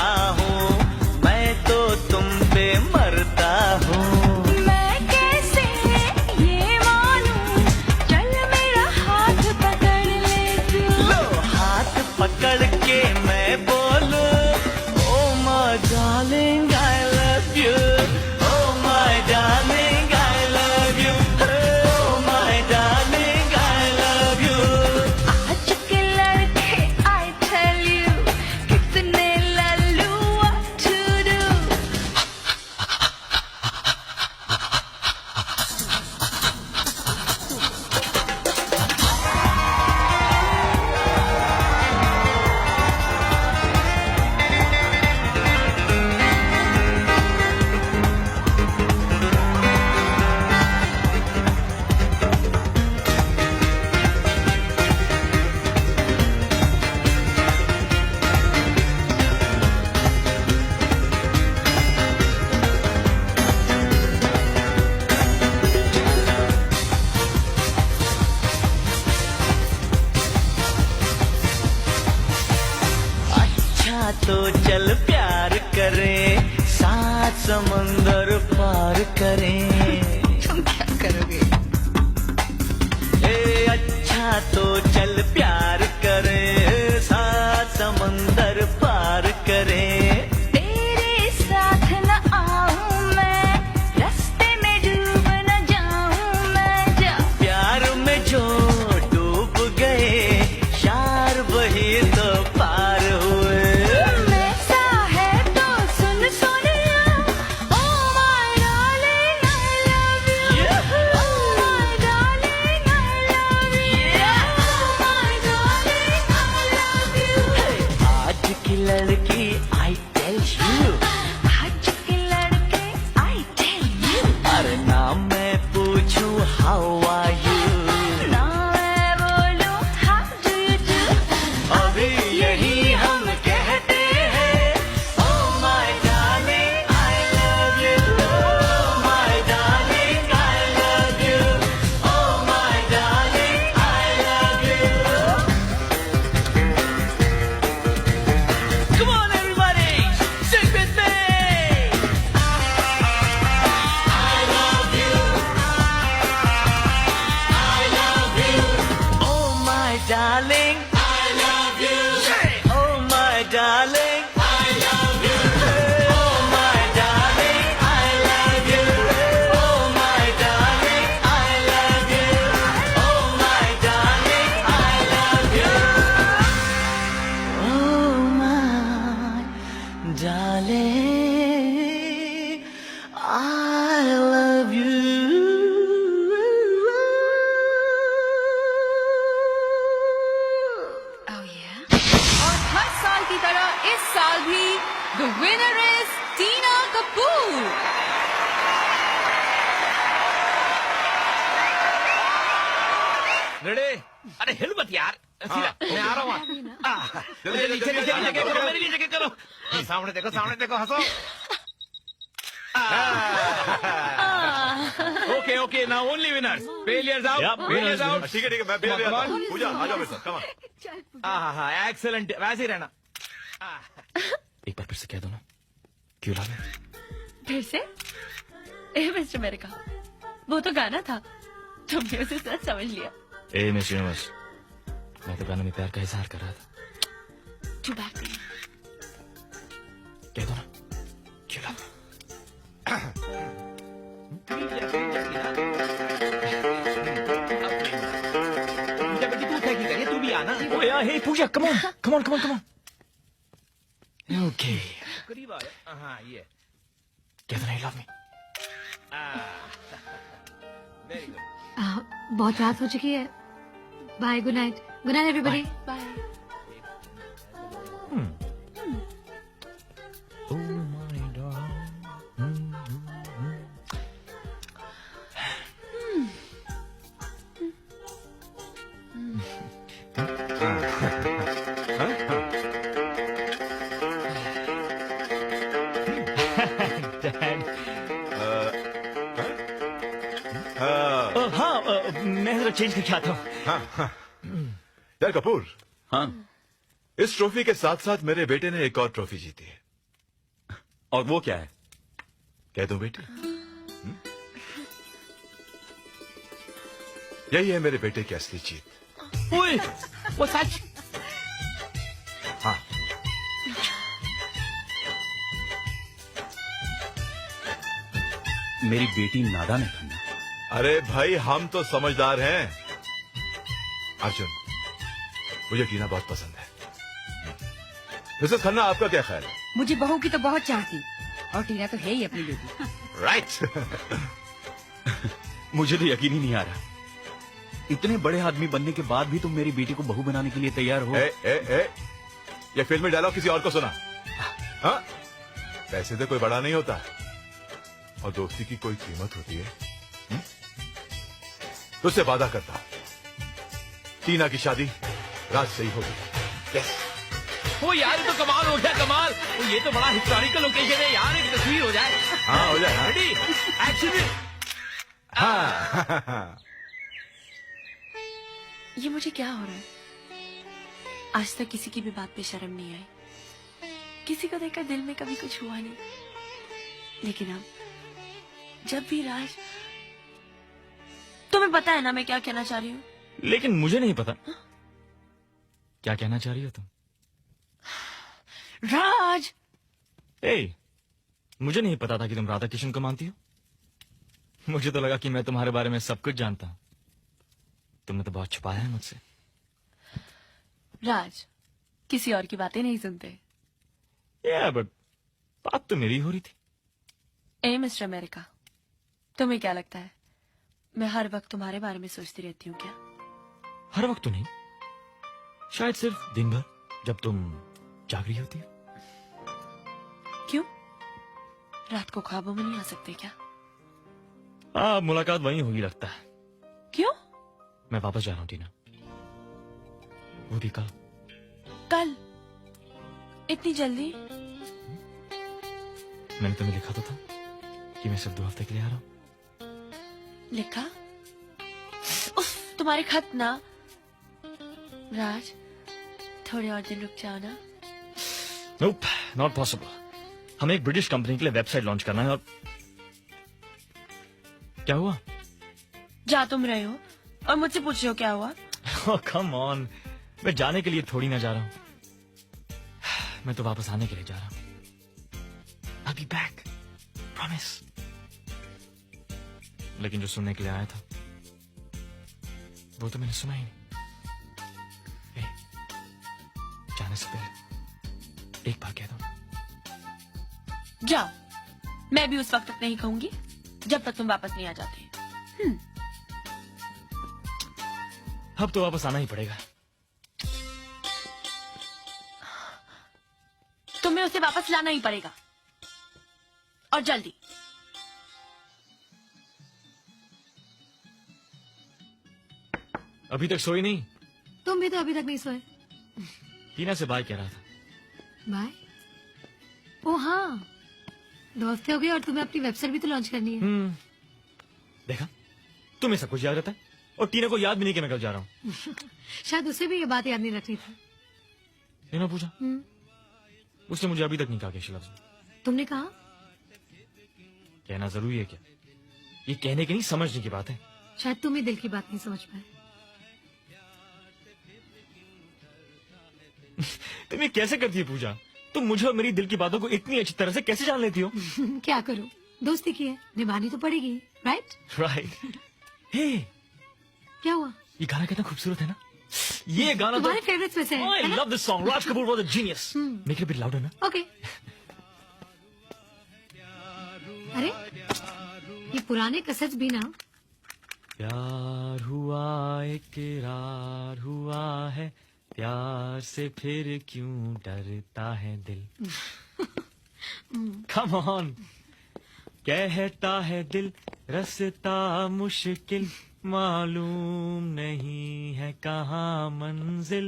रहा हूँ, मैं तो तुम पे मरता हूँ। मैं कैसे ये मानूं, चल मेरा हाथ पकड़ ले तू। लो हाथ पकड़ के मैं बोलूं, oh my darling I love you, oh my darling I love you, oh my darling I love you. आज के लड़के I tell you, कितने लल्लू what to do। अच्छा तो चल प्यार करें, साथ समंदर पार करें। तुम क्या करोगे? ए अच्छा तो चल प्यार करें, साथ समंदर पार करें। तेरे साथ न आऊं मैं, रास्ते में डूब न जाऊं मैं। जा प्यार में जो डूब गए, शार वही तो पार हुए। ऐसा है तो सुन Sonia, oh my darling I love you, oh my darling I love you, oh my darling I love you। आज की लड़की आई टेल यू, आज के लड़के I tell you, अरे नाम मैं पूछूं हाउ आर यू, ना मैं बोलूं how do you do। अभी यही हम कहते हैं, oh my darling I love you, oh my darling I love you, oh my darling I love you. Come on everybody, sing with me. I love you, I love you, oh my darling I love you, oh my darling I love you, oh my darling I love you, oh my darling I love you, oh my darling I love you, oh my darling I love you. Oh yeah. और हर साल की तरह इस साल भी the winner is Tina Kapoor. Ready? अरे हिल मत यार, सीधा मैं आ रहा हूँ। मेरे नीचे नीचे जगह करो, मेरी जगह करो। सामने देखो हंसो। Okay okay, now only winners, failures out, failures out. ठीक है मैं भेज दिया था। पूजा आ जाओ मेरे साथ, कम ऑन। हाँ एक्सेलेंट, वैसे ही रहना। एक बार फिर से कह दो ना, क्यों लव यू? फिर से ए मिस्टर अमेरिका, वो तो गाना था, तुमने उसे सच समझ लिया। ए मिस यूनिवर्स, मैं तो गाने में प्यार का इजहार कर रहा था। टू बैक कह दो ना, क्यों लव यू? तू भी आना। Oh yeah, hey Pooja, come on. Okay. करीब आ जा। हाँ ये कह दो ना, you love me. Very good. बहुत रात हो चुकी है। Bye, good night everybody. Bye. Oh my darling. मैं जरा चेंज करके आता हूँ। यार कपूर, हाँ इस ट्रॉफी के साथ साथ मेरे बेटे ने एक और ट्रॉफी जीती है। और वो क्या है? कह दो बेटी। यही है मेरे बेटे की असली जीत। ओए, वो सच? हाँ, मेरी बेटी नादान है खन्ना। अरे भाई हम तो समझदार हैं। अर्जुन, मुझे टीना बहुत पसंद है। मिसेस खन्ना, आपका क्या ख्याल है? मुझे बहू की तो बहुत चाह थी, और टीना तो है ही अपनी बेटी। राइट। मुझे तो यकीन ही नहीं आ रहा, इतने बड़े आदमी बनने के बाद भी तुम मेरी बेटी को बहू बनाने के लिए तैयार हो। ये फिल्मी डायलॉग किसी और को सुना? हाँ? पैसे से कोई बड़ा नहीं होता, और दोस्ती की कोई कीमत होती है। तुझसे वादा करता, टीना की शादी राज से ही होगी। यस। वो यार, ये तो कमाल हो गया, कमाल। वो ये तो बड़ा हिस्टोरिकल लोकेशन है यार, एक तस्वीर हो जाए। हाँ, हो जाए। Ready, action. हाँ। ये मुझे क्या हो रहा है? आज तक किसी की भी बात पे शर्म नहीं आई, किसी को देखकर दिल में कभी कुछ हुआ नहीं, लेकिन अब जब भी राज, तुम्हें पता है ना मैं क्या कहना चाह रही हूँ? लेकिन मुझे नहीं पता क्या कहना चाह रही हो तुम। राज, मुझे नहीं पता था कि तुम राधा किशन को मानती हो। मुझे तो लगा कि मैं तुम्हारे बारे में सब कुछ जानता हूं। तुमने तो बहुत छुपाया है मुझसे। राज, किसी और की बातें नहीं सुनते। बट बात तो मेरी हो रही थी। ए मिस्टर अमेरिका, तुम्हें क्या लगता है मैं हर वक्त तुम्हारे बारे में सोचती रहती हूँ क्या? हर वक्त तो नहीं, शायद सिर्फ दिन भर जब तुम जाग रही होती हो। क्यों? रात को ख्वाबों में नहीं आ सकते क्या? मुलाकात वहीं होगी लगता है। क्यों? मैं वापस जा रहा हूँ टीना, वो भी कल। कल? इतनी जल्दी? मैंने तुम्हें लिखा तो था कि मैं सिर्फ 2 हफ्ते के लिए आ रहा हूँ। लिखा? उफ, तुम्हारे खत ना। राज, थोड़े और दिन रुक जाओ ना। नोप, नॉट पॉसिबल। हमें एक ब्रिटिश कंपनी के लिए वेबसाइट लॉन्च करना है। और क्या हुआ? जा तुम रहे हो और मुझसे पूछ रहे हो क्या हुआ? कम ऑन, मैं जाने के लिए थोड़ी ना जा रहा हूँ, मैं तो वापस आने के लिए जा रहा हूँ। I'll be back, promise। लेकिन जो सुनने के लिए आया था वो तो मैंने सुना ही नहीं। जाने से पहले एक बार कह दो। जाओ, मैं भी उस वक्त तक नहीं कहूंगी जब तक तुम वापस नहीं आ जाते। अब तो वापस आना ही पड़ेगा। तुम्हें उसे वापस लाना ही पड़ेगा, और जल्दी। अभी तक सोई नहीं? तुम भी तो अभी तक नहीं सोए। टीना से बाय कह रहा था। बाय? ओ हाँ, 2 हफ्ते हो गए और तुम्हें अपनी वेबसाइट भी तो लॉन्च करनी है। देखा, तुम्हें सब कुछ याद रहता है, और टीना को याद भी नहीं कि मैं कब जा रहा हूँ। शायद उसे भी ये बात याद नहीं रखनी थी। टीना पूछा, उसने मुझे अभी तक नहीं कहा कैसे लफ्ज। तुमने कहा? कहना जरूरी है क्या? ये कहने की नहीं, समझने की बात है। शायद तुम ही दिल की बात नहीं समझ पाए। तुम ये कैसे करती है पूजा? तुम मुझे और मेरी दिल की बातों को इतनी अच्छी तरह से कैसे जान लेती हो? क्या करूं, दोस्ती की है, निभानी तो पड़ेगी। राइट? हे, क्या हुआ? ये गाना कितना खूबसूरत है ना। ये गाना तुम्हारे फेवरेट्स में से है। I love this song. Raj Kapoor was a genius. Make it a bit louder ना। ओके। अरे, ये पुराने कसट्स भी ना। प्यार हुआ इकरार हुआ है, प्यार से फिर क्यों डरता है दिल। Come on, कहता है दिल रास्ता मुश्किल, मालूम नहीं है कहाँ मंजिल।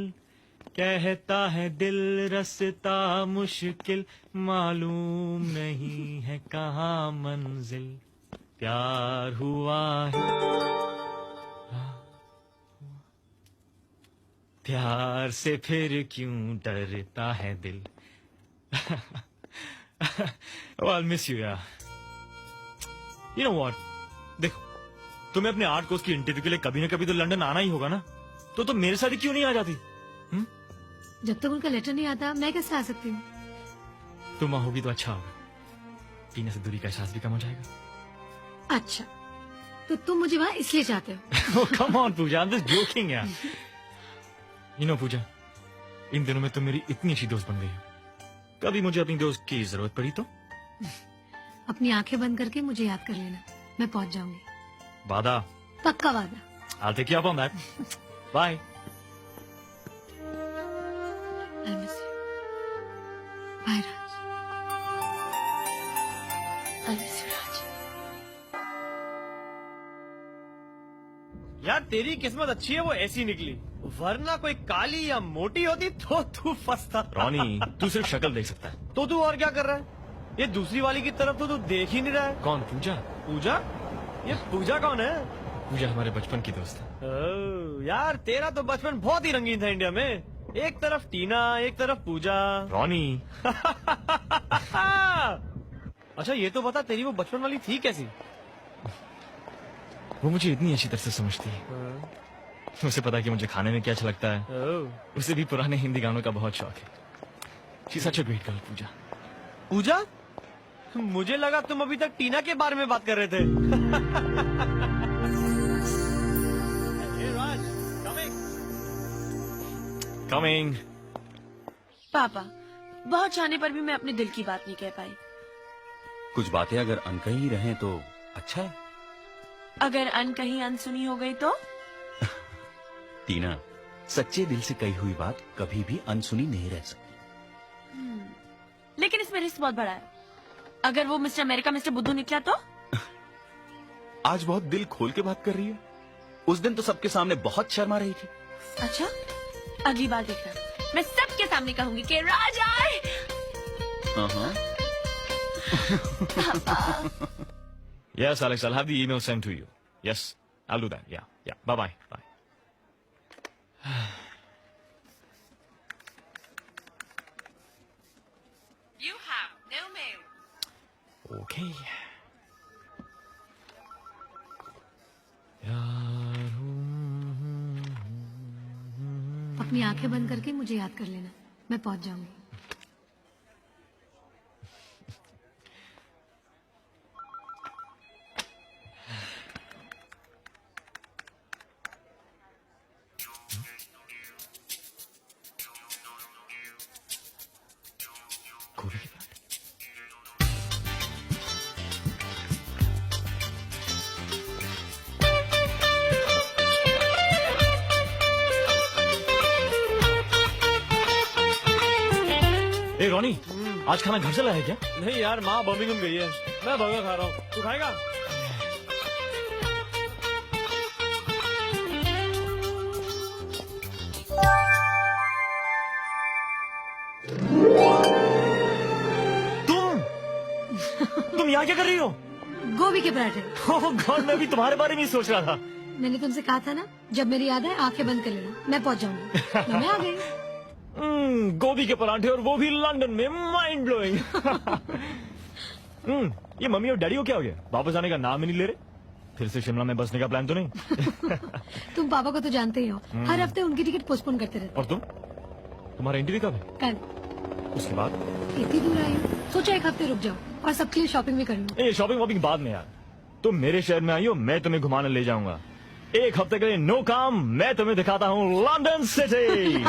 कहता है दिल रास्ता मुश्किल, मालूम नहीं है कहाँ मंजिल। प्यार हुआ है, प्यार से फिर क्यों डरता है दिल। Oh, I'll miss you, yeah. You know what? देखो, तुम्हें अपने आर्ट कोर्स की इंटरव्यू के लिए कभी ना कभी तो लंदन आना ही होगा ना, तो मेरे साथ ही क्यों नहीं आ जाती? जब तक उनका लेटर नहीं आता मैं कैसे आ सकती हूँ? तुम वहां होगी तो अच्छा होगा, टीना से दूरी का एहसास भी कम हो जाएगा। अच्छा, तो तुम मुझे वहाँ इसलिए चाहते हो? Oh, come on, Puja, I'm just joking, यार। You know, पूजा, इन दिनों में तुम मेरी इतनी अच्छी दोस्त बन गई हो, कभी मुझे अपनी दोस्त की जरूरत पड़ी तो अपनी आंखें बंद करके मुझे याद कर लेना, मैं पहुंच जाऊंगी। वादा? पक्का वादा। I'll take you up on that. Bye. I'll miss you. Bye, Raj. I'll miss you, Raj. यार तेरी किस्मत अच्छी है वो ऐसी निकली, वरना कोई काली या मोटी होती तो तू फंसता। रॉनी, तू सिर्फ शक्ल देख सकता है। तो तू और क्या कर रहा है? ये दूसरी वाली की तरफ तो तू देख ही नहीं रहा है। कौन? पूजा? पूजा? ये पूजा कौन है? पूजा हमारे बचपन की दोस्त है। ओह, यार तेरा तो बचपन बहुत ही रंगीन था इंडिया में, एक तरफ टीना एक तरफ पूजा। रॉनी। अच्छा ये तो बता, तेरी वो बचपन वाली थी कैसी? वो मुझे इतनी अच्छी तरह से समझती है, उसे पता है कि मुझे खाने में क्या अच्छा लगता है, उसे भी पुराने हिंदी गानों का बहुत शौक है। She's such a great girl, पूजा। पूजा? मुझे लगा तुम अभी तक टीना के बारे में बात कर रहे थे। Hey, Raj, Coming. पापा, बहुत चाहने पर भी मैं अपने दिल की बात नहीं कह पाई। कुछ बातें अगर अनकही रहें तो अच्छा है। अगर अनकही अनसुनी हो गई तो? टीना, सच्चे दिल से कही हुई बात कभी भी अनसुनी नहीं रह सकती। लेकिन इसमें रिस्क बहुत बड़ा है। अगर वो मिस्टर अमेरिका मिस्टर बुद्धू निकला तो? आज बहुत दिल खोल के बात कर रही है। उस दिन तो सबके सामने बहुत शर्मा रही थी। अच्छा, अगली बार देखना, मैं सबके सामने कहूंगी कि राज आए। Yes, Alex, I'll have the email sent to you. Yes, I'll do that. Yeah. Bye. You have no mail. Okay. अपनी आंखें बंद करके मुझे याद कर लेना, मैं पहुंच जाऊंगी। गोभी के पराठे? ए रॉनी, आज खाना घर से लाया क्या? नहीं यार, माँ बर्मिंघम गई है, मैं बर्गर खा रहा हूँ। तू खाएगा? तुम यहाँ क्या कर रही हो? गोभी के पराठे। ओह गॉड, मैं भी तुम्हारे बारे में ही सोच रहा था। मैंने तुमसे कहा था ना, जब मेरी याद आए आंखें बंद कर लेना, मैं पहुंच जाऊंगी। तो मैं आ गई। गोभी के पराठे और वो भी लंदन में, माइंड ब्लोइंग। ये मम्मी और डैडी को क्या हो गया? वापस आने का नाम ही नहीं ले रहे। फिर से शिमला में बसने का प्लान तो नहीं? तुम पापा को तो जानते ही हो, हर हफ्ते उनकी टिकट पोस्टपोन करते रहते। और तुम्हारा इंटरव्यू कब है? कल। उसके बाद? इतनी दूर आई हूँ, सोचा एक हफ्ते रुक जाओ और सबके लिए शॉपिंग भी कर लूँ। ये शॉपिंग वॉपिंग बाद में यार, तुम मेरे शहर में आई हो, मैं तुम्हें घुमाने ले जाऊंगा। एक हफ्ते के लिए नो काम, मैं तुम्हें दिखाता हूँ लंदन सिटी।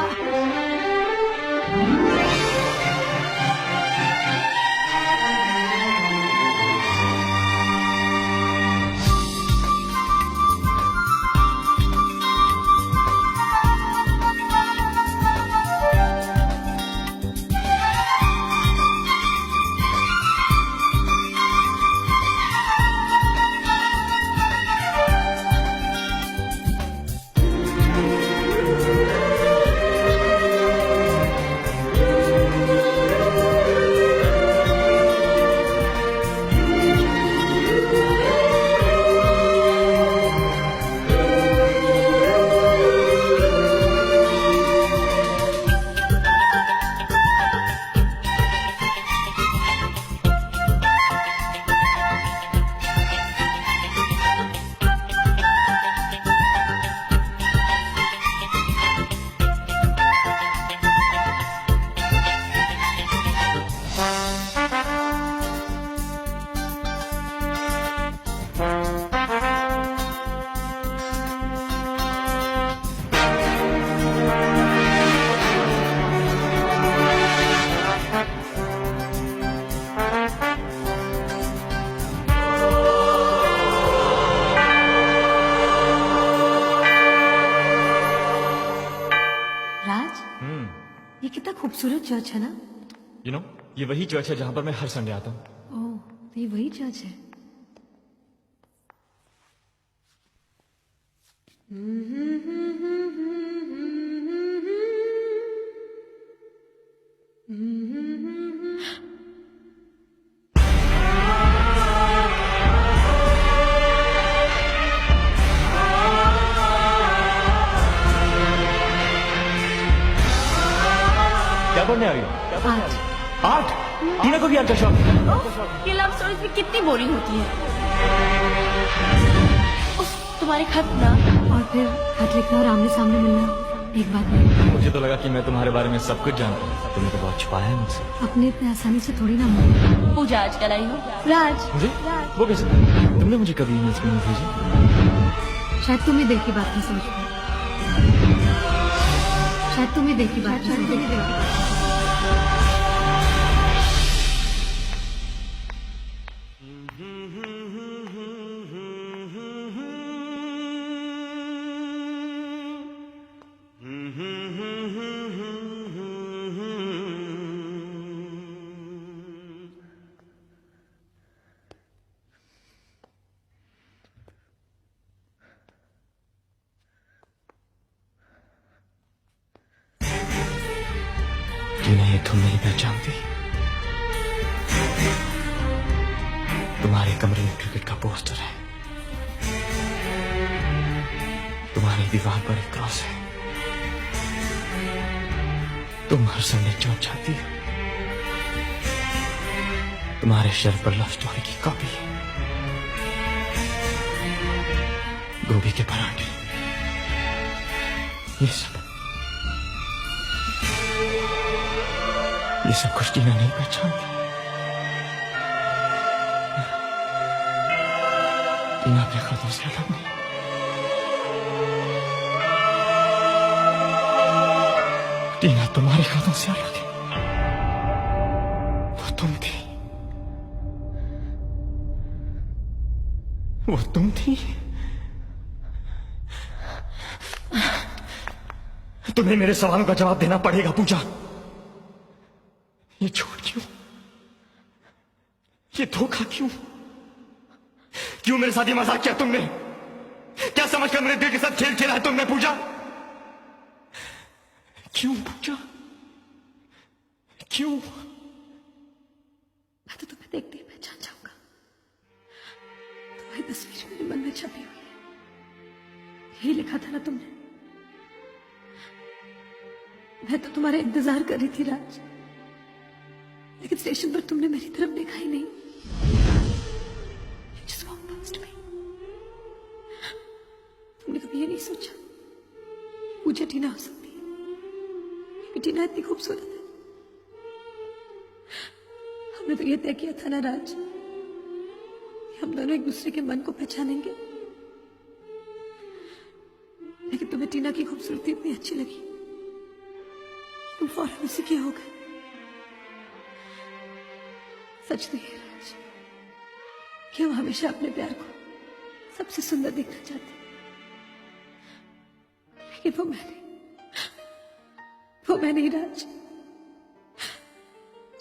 खूबसूरत चर्च है ना? यू नो, ये वही चर्च है जहां पर मैं हर संडे आता हूँ. ओह, तो ये वही चर्च है. क्या पढ़ने आ रही हो? आर्ट. टीना को भी आर्ट का शौक है. ये लव स्टोरीज भी कितनी बोरिंग होती है. उफ, तुम्हारे खत ना. और फिर खत लिखना और आमने सामने मिलना एक बात नहीं. मुझे तो लगा कि मैं तुम्हारे बारे में सब कुछ जानता हूँ. तुमने तो बहुत छुपाया है मुझसे. अपने इतने आसानी से थोड़ी ना मिले. पूजा आजकल आई हो. राज. मुझे वो कैसे? तुमने मुझे कभी ईमेल्स भी नहीं भेजी. शायद तुम ही दिल की बात नहीं समझ पाए. शायद तुम ही दिल की बात नहीं समझ पाए. टीना, ये तुम नहीं पहचानती. तुम्हारे कमरे में क्रिकेट का पोस्टर है. तुम्हारी दीवार पर एक क्रॉस है. तुम हर संडे चर्च जाती हो. तुम्हारे शेल्फ पर लव स्टोरी की कॉपी है. गोभी के पराठे. ये सब कुछ टीना नहीं पहचानती. टीना अपने खतों से अलग नहीं. टीना तुम्हारे खतों से अलग है. वो तुम थी. वो तुम थी. तुम्हें मेरे सवालों का जवाब देना पड़ेगा पूजा. ये झूठ क्यों? ये धोखा क्यों? क्यों मेरे साथ ये मजाक किया तुमने? क्या समझकर मेरे दिल के साथ खेल खेला है तुमने पूजा? क्यों पूजा? क्यों? मैं तो तुम्हें देखते ही पहचान जाऊंगा. तुम्हारी तस्वीर मेरे मन में छपी हुई है. यही लिखा था ना तुमने. मैं तो तुम्हारा इंतजार कर रही थी राज, लेकिन स्टेशन पर तुमने मेरी तरफ देखा ही नहीं. You just walked past me. तुमने कभी ये नहीं सोचा पूजा टीना हो सकती है, क्योंकि टीना इतनी खूबसूरत है. हमने तो ये तय किया था ना राज, कि हम दोनों एक दूसरे के मन को पहचानेंगे. लेकिन तुम्हें टीना की खूबसूरती इतनी अच्छी लगी, तुम फौरन उसी के हो गए. सच तो ये राज कि हम हमेशा अपने प्यार को सबसे सुंदर देखना चाहते हैं, लेकिन वो मैं नहीं राज.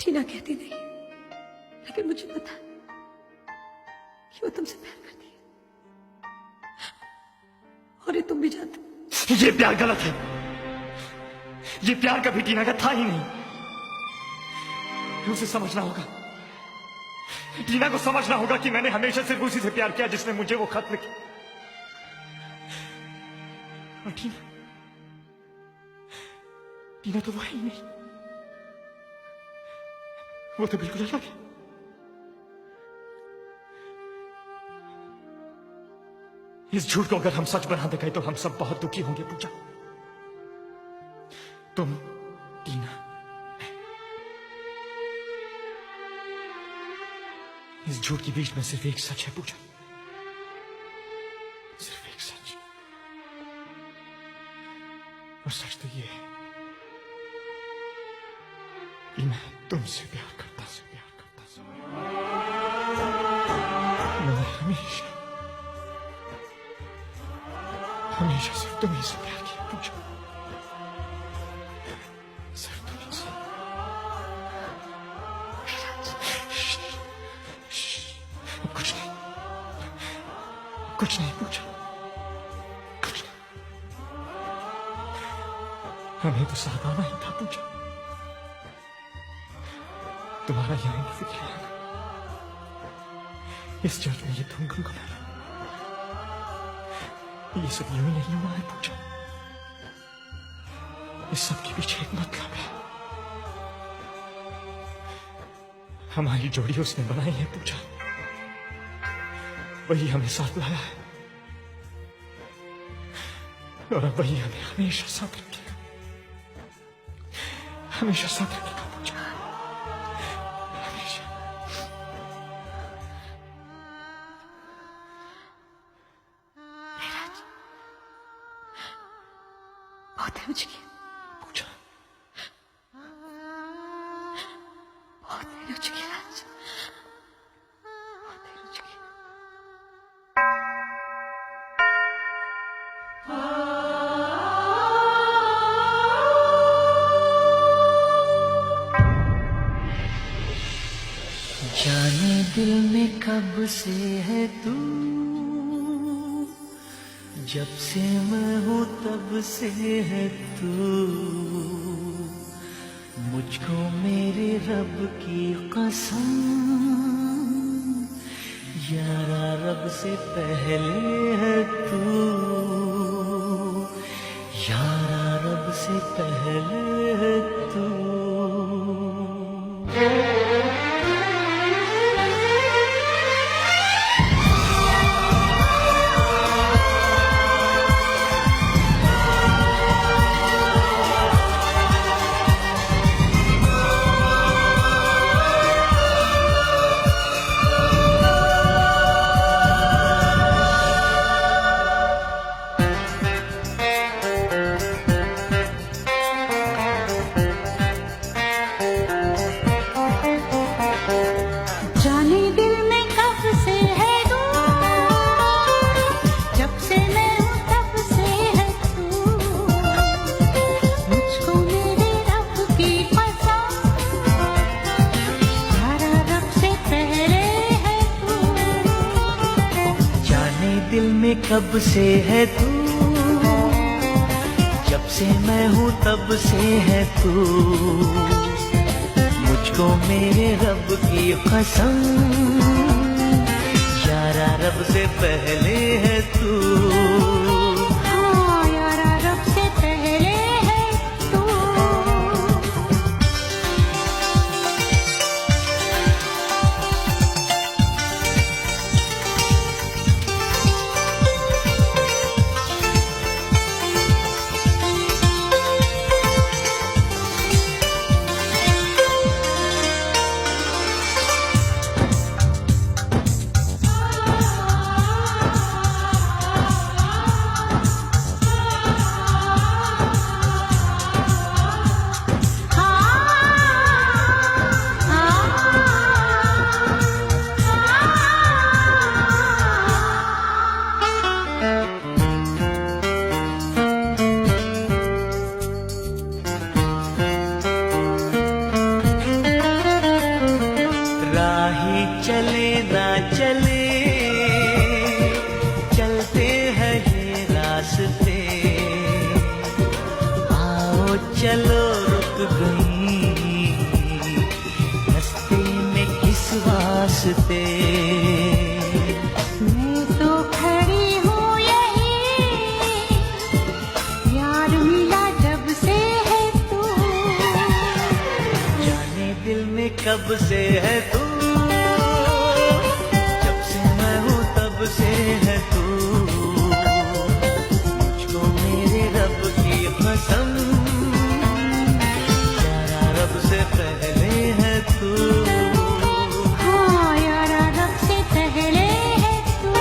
टीना कहती नहीं, लेकिन मुझे पता कि वो तुमसे प्यार करती है, और ये तुम भी जानते हो. ये प्यार गलत है. ये प्यार कभी टीना का था ही नहीं. उसे समझना होगा. टीना को समझना होगा कि मैंने हमेशा सिर्फ उसी से प्यार किया जिसने मुझे वो खत लिखे. और टीना तो वो है ही नहीं. वो तो बिल्कुल अलग है. इस झूठ को अगर हम सच बना दे गए तो हम सब बहुत दुखी होंगे पूजा. तुम, टीना, इस झूठ के बीच में सिर्फ एक सच है पूजा. सिर्फ एक सच. और सच तो ये है कि मैं तुमसे प्यार करता मैं हमेशा सिर्फ तुम्ही से प्यार किया पूजा. सिर्फ तुम्ही से. कुछ नहीं पूछा, कुछ नहीं। हमें तो साथ आना ही था पूछा। तुम्हारा यहाँ फिक्र है ना? इस चर्च में ये धूम गुनगुनाना, ये सब यूं ही नहीं हुआ है पूछा। इस सब के पीछे एक मतलब है। हमारी जोड़ी उसने बनाई है पूछा, वही हमें साथ लाया है और अब वही हमें हमेशा साथ रखेगा, हमेशा साथ रखेगा पूछा, हमेशा। बहुत देर हो चुकी है, पूछा बहुत देर हो चुकी है राज, बहुत देर हो चुकी है। जाने दिल में कब से है तू, जब से मैं हूँ तब से है तू, मुझको मेरे रब की कसम, यारा रब से पहले है तू, यारा रब से पहले है तू। जाने दिल में कब से है तू, जब से मैं हूँ तब से है तू, मुझको मेरे रब की कसम, यारा रब से पहले है तू। जाने दिल में कब से है तू, जब से मैं हूँ तब से है तू, मुझको मेरे रब की कसम, यारा रब से पहले है तू, हाँ यारा रब से पहले है तू। राही चले ना चले, चलते हैं ये रास्ते, आओ चलो रुक गई रास्ते में किस वास्ते, मैं तो खड़ी हूँ यही, यार मिला जब से है तू, जाने दिल में कब से है तू, जब से मैं हूँ तब से है तू, मुझको मेरे रब की कसम, यारा रब से पहले है तू, हाँ यारा रब से पहले है तू।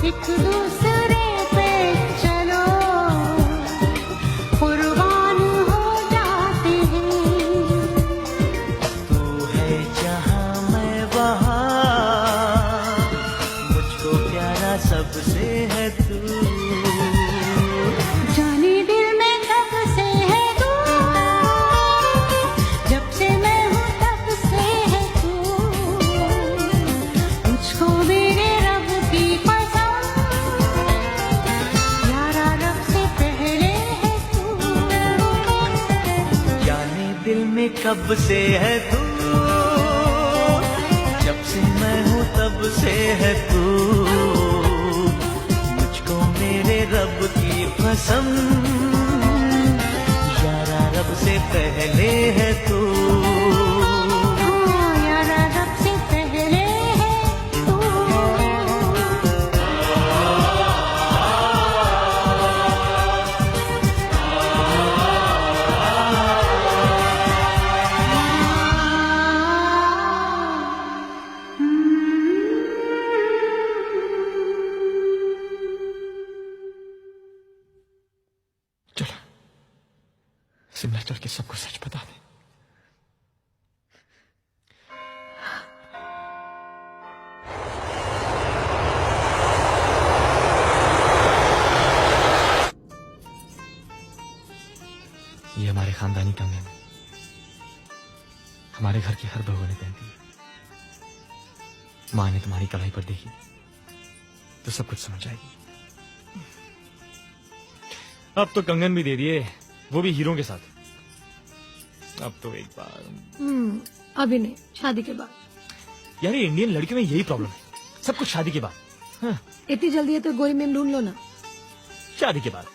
एक दूसरे पे चलो कुर्बान हो जाते हैं। तू है जहाँ मैं वहाँ, मुझको प्यारा सबसे है तू। जाने दिल में कब से है तू, जब से मैं हूँ तब से है तू। मुझको मेरे रब की कसम, यारा रब से पहले है तू। जाने दिल में कब से है तू, जब से मैं हूँ तब से है तू। मुझको मेरे रब की कसम, यारा रब से पहले है तू। हाँ, यारा रब से पहले है तू। चलो शिमला चल के सबको सच बता दे। ये हमारे खानदानी कंगन है, हमारे घर की हर बहू ने पहनती है। माँ ने तुम्हारी कलाई पर देखी तो सब कुछ समझ आएगी। अब तो कंगन भी दे दिए, वो भी हीरो के साथ। अब तो एक बार अभी नहीं, शादी के बाद। यार ये इंडियन लड़कियों में यही प्रॉब्लम है, सब कुछ शादी के बाद। हाँ, इतनी जल्दी है तो गोरी मेम ढूंढ लो ना। शादी के बाद।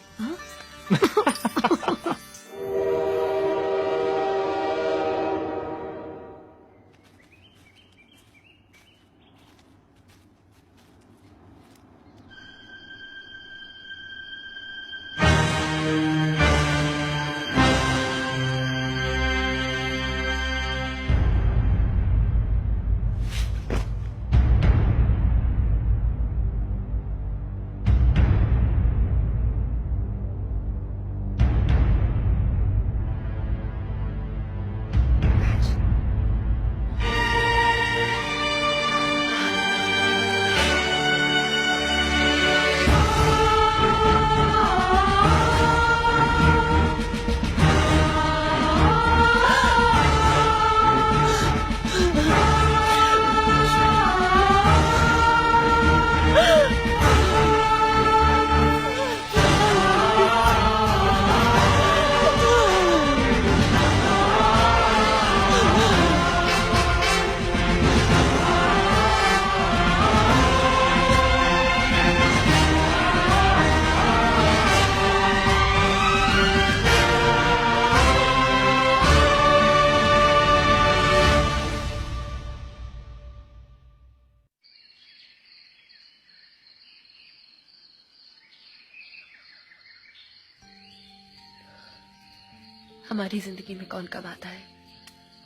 हमारी जिंदगी में कौन कब आता है,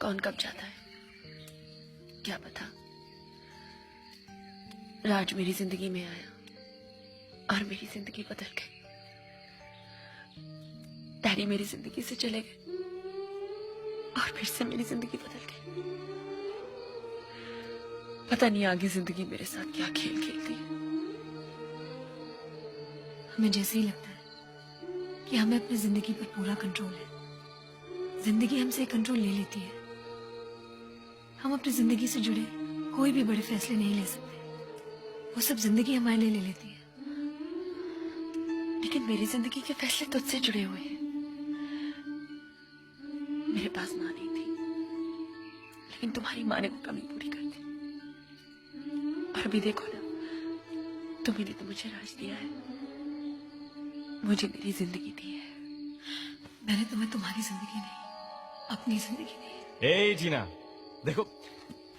कौन कब जाता है, क्या पता। राज मेरी जिंदगी में आया और मेरी जिंदगी बदल गई। डैडी मेरी जिंदगी से चले गए और फिर से मेरी जिंदगी बदल गई। पता नहीं आगे जिंदगी मेरे साथ क्या खेल खेलती है। हमें जैसे ही लगता है कि हमें अपनी जिंदगी पर पूरा कंट्रोल है, जिंदगी हमसे कंट्रोल ले लेती है। हम अपनी जिंदगी से जुड़े कोई भी बड़े फैसले नहीं ले सकते, वो सब जिंदगी हमारे लिए ले लेती है। लेकिन मेरी जिंदगी के फैसले तुझसे जुड़े हुए हैं। मेरे पास माँ नहीं थी, लेकिन तुम्हारी माँ ने वो कमी पूरी कर दी। और अभी देखो ना, तुम्हें तो मुझे राज दिया है, मुझे मेरी जिंदगी दी है। मैंने तुम्हें तुम्हारी जिंदगी नहीं, अपनी जिंदगी दी। ए जीना, देखो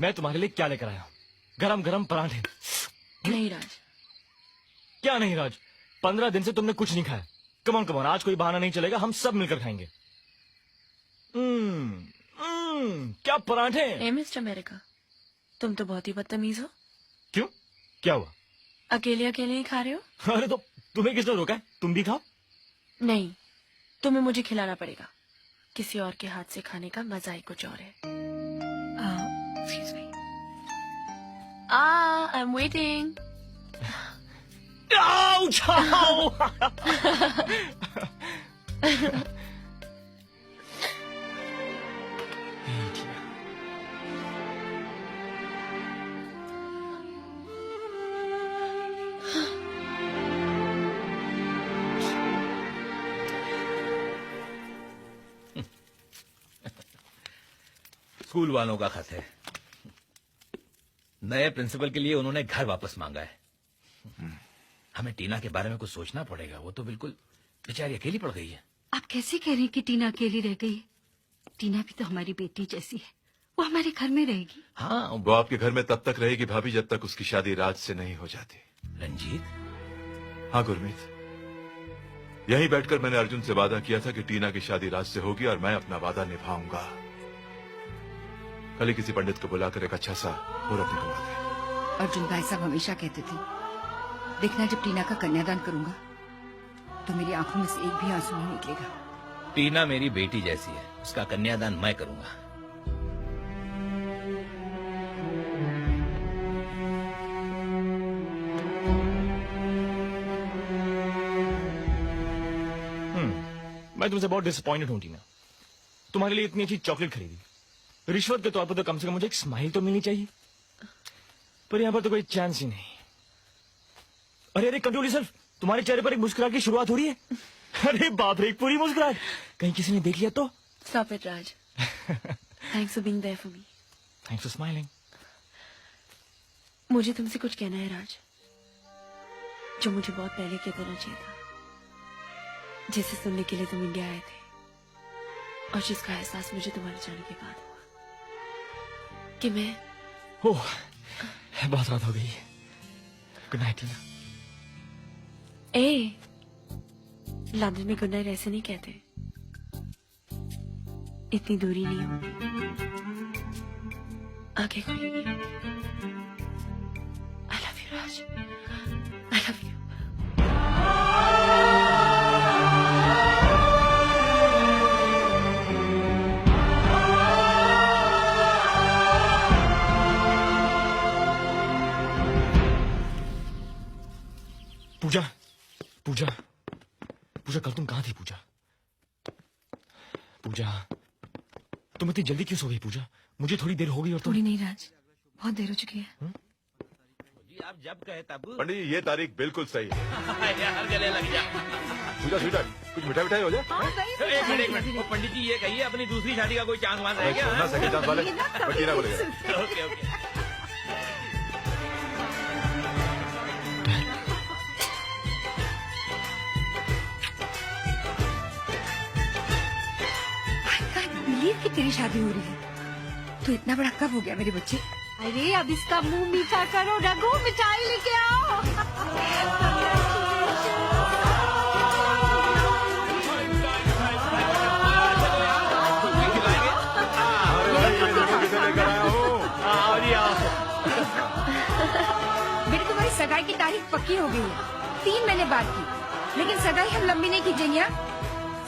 मैं तुम्हारे लिए क्या लेकर आया हूँ, गरम गरम पराठे। नहीं राज। क्या नहीं राज, 15 दिन से तुमने कुछ नहीं खाया। कम ऑन, आज कोई बहाना नहीं चलेगा, हम सब मिलकर खाएंगे। क्या पराठे। ए मिस्टर अमेरिका, तुम तो बहुत ही बदतमीज हो। क्यों, क्या हुआ? अकेले अकेले ही खा रहे हो? अरे तो तुम्हें किसने रोका है? तुम भी खाओ। नहीं, तुम्हें मुझे खिलाना पड़ेगा। किसी और के हाथ से खाने का मजा ही कुछ और है। Excuse me. I am waiting. Ouch! Ow! School वालों का खत है। नए प्रिंसिपल के लिए उन्होंने घर वापस मांगा है। हमें टीना के बारे में कुछ सोचना पड़ेगा। वो तो बिल्कुल बेचारी अकेली पड़ गई है। आप कैसे कह रहे हैं कि टीना अकेली रह गई? टीना भी तो हमारी बेटी जैसी है, वो हमारे घर में रहेगी। हाँ, वो आपके घर में तब तक रहेगी भाभी जब तक उसकी शादी राज से नहीं हो जाती। रंजीत। हाँ गुरमीत, यहीं बैठकर मैंने अर्जुन से वादा किया था कि टीना की शादी राज से होगी और मैं अपना वादा निभाऊंगा। कल ही किसी पंडित को बुलाकर एक अच्छा सा मुहूर्त निकलवा दे। अर्जुन भाई साहब हमेशा कहते थे, देखना जब टीना का कन्यादान करूंगा तो मेरी आंखों में से एक भी आंसू नहीं निकलेगा। टीना मेरी बेटी जैसी है, उसका कन्यादान मैं करूंगा। मैं तुमसे बहुत डिसअपॉइंटेड हूं टीना। तुम्हारे लिए इतनी अच्छी चॉकलेट खरीदी, रिश्वत के तौर पर तो कम से कम मुझे एक स्माइल तो मिलनी चाहिए, पर यहाँ पर तो कोई चांस ही नहीं। अरे अरे कंट्रोल योरसेल्फ, तुम्हारे चेहरे पर एक मुस्कुराहट की शुरुआत हो रही है। अरे बाप रे, एक पूरी मुस्कुराहट। कहीं किसी ने देख लिया तो? Stop it, Raj. Thanks for being there for me. Thanks for smiling. मुझे तुमसे कुछ कहना है राज, जो मुझे बहुत पहले कह देना चाहिए था, जिसे सुनने के लिए तुम इंडिया आए थे और जिसका एहसास मुझे तुम्हारे जाने के बाद हुआ कि मैं ओह, बहुत रात हो गई है। Good night Tina. ए, लंदन में गुड नाइट ऐसे नहीं कहते। इतनी दूरी नहीं होगी, आंखें खुलेंगी। I love you Raj, I love you. Pooja, Pooja, Pooja, कल तुम कहाँ थी पूजा? पूजा, तुम इतनी जल्दी क्यों सो गई पूजा? मुझे थोड़ी देर हो गई और तुम... थोड़ी नहीं राज, बहुत देर हो चुकी है। जी आप जब कहे तब। पंडित जी ये तारीख बिल्कुल सही है। यार गले लग जा। पूजा स्वीटर, कुछ मिठाई हो जाए। एक मिनट, वो पंडित जी ये कहिए अपनी दूसरी शादी का कोई चांस वांस है क्या? ना सके चांस वाले टीना बोलेगा। Okay okay. बिलीव कि तेरी शादी हो रही है। तो इतना बड़ा कब हो गया मेरे बच्चे? अरे अब इसका मुंह मीठा करो रघु, मिठाई लेके आओ। बेटे तुम्हारी सगाई की तारीख पक्की हो गई है, 3 महीने बाद की। लेकिन सगाई हम लंबी नहीं खींचेंगे।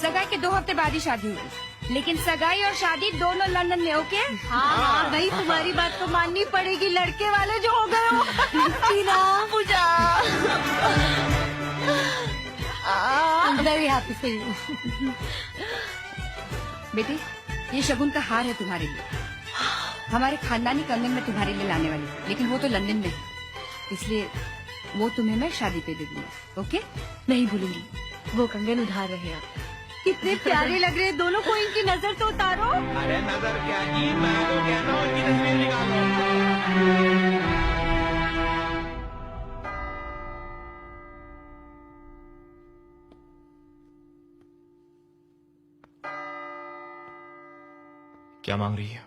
सगाई के 2 हफ्ते बाद ही शादी होगी, लेकिन सगाई और शादी दोनों लंदन में। ओके? हाँ भाई, तुम्हारी बात तो माननी पड़ेगी, लड़के वाले जो हो गए हो। टीना, पूजा, I'm very happy for you. बेटे ये शगुन का हार है तुम्हारे लिए, हमारे खानदानी कंगन में तुम्हारे लिए लाने वाली, लेकिन वो तो लंदन में है, इसलिए वो तुम्हें मैं शादी पे दे दूंगी। ओके? नहीं भूलूंगी। वो कंगन उधार रहे आप। कितने प्यारे लग रहे हैं दोनों को, इनकी नजर तो उतारो। अरे नजर क्या जी, मैं तो कहता हूँ इनकी तस्वीर निकालो। क्या मांग रही है?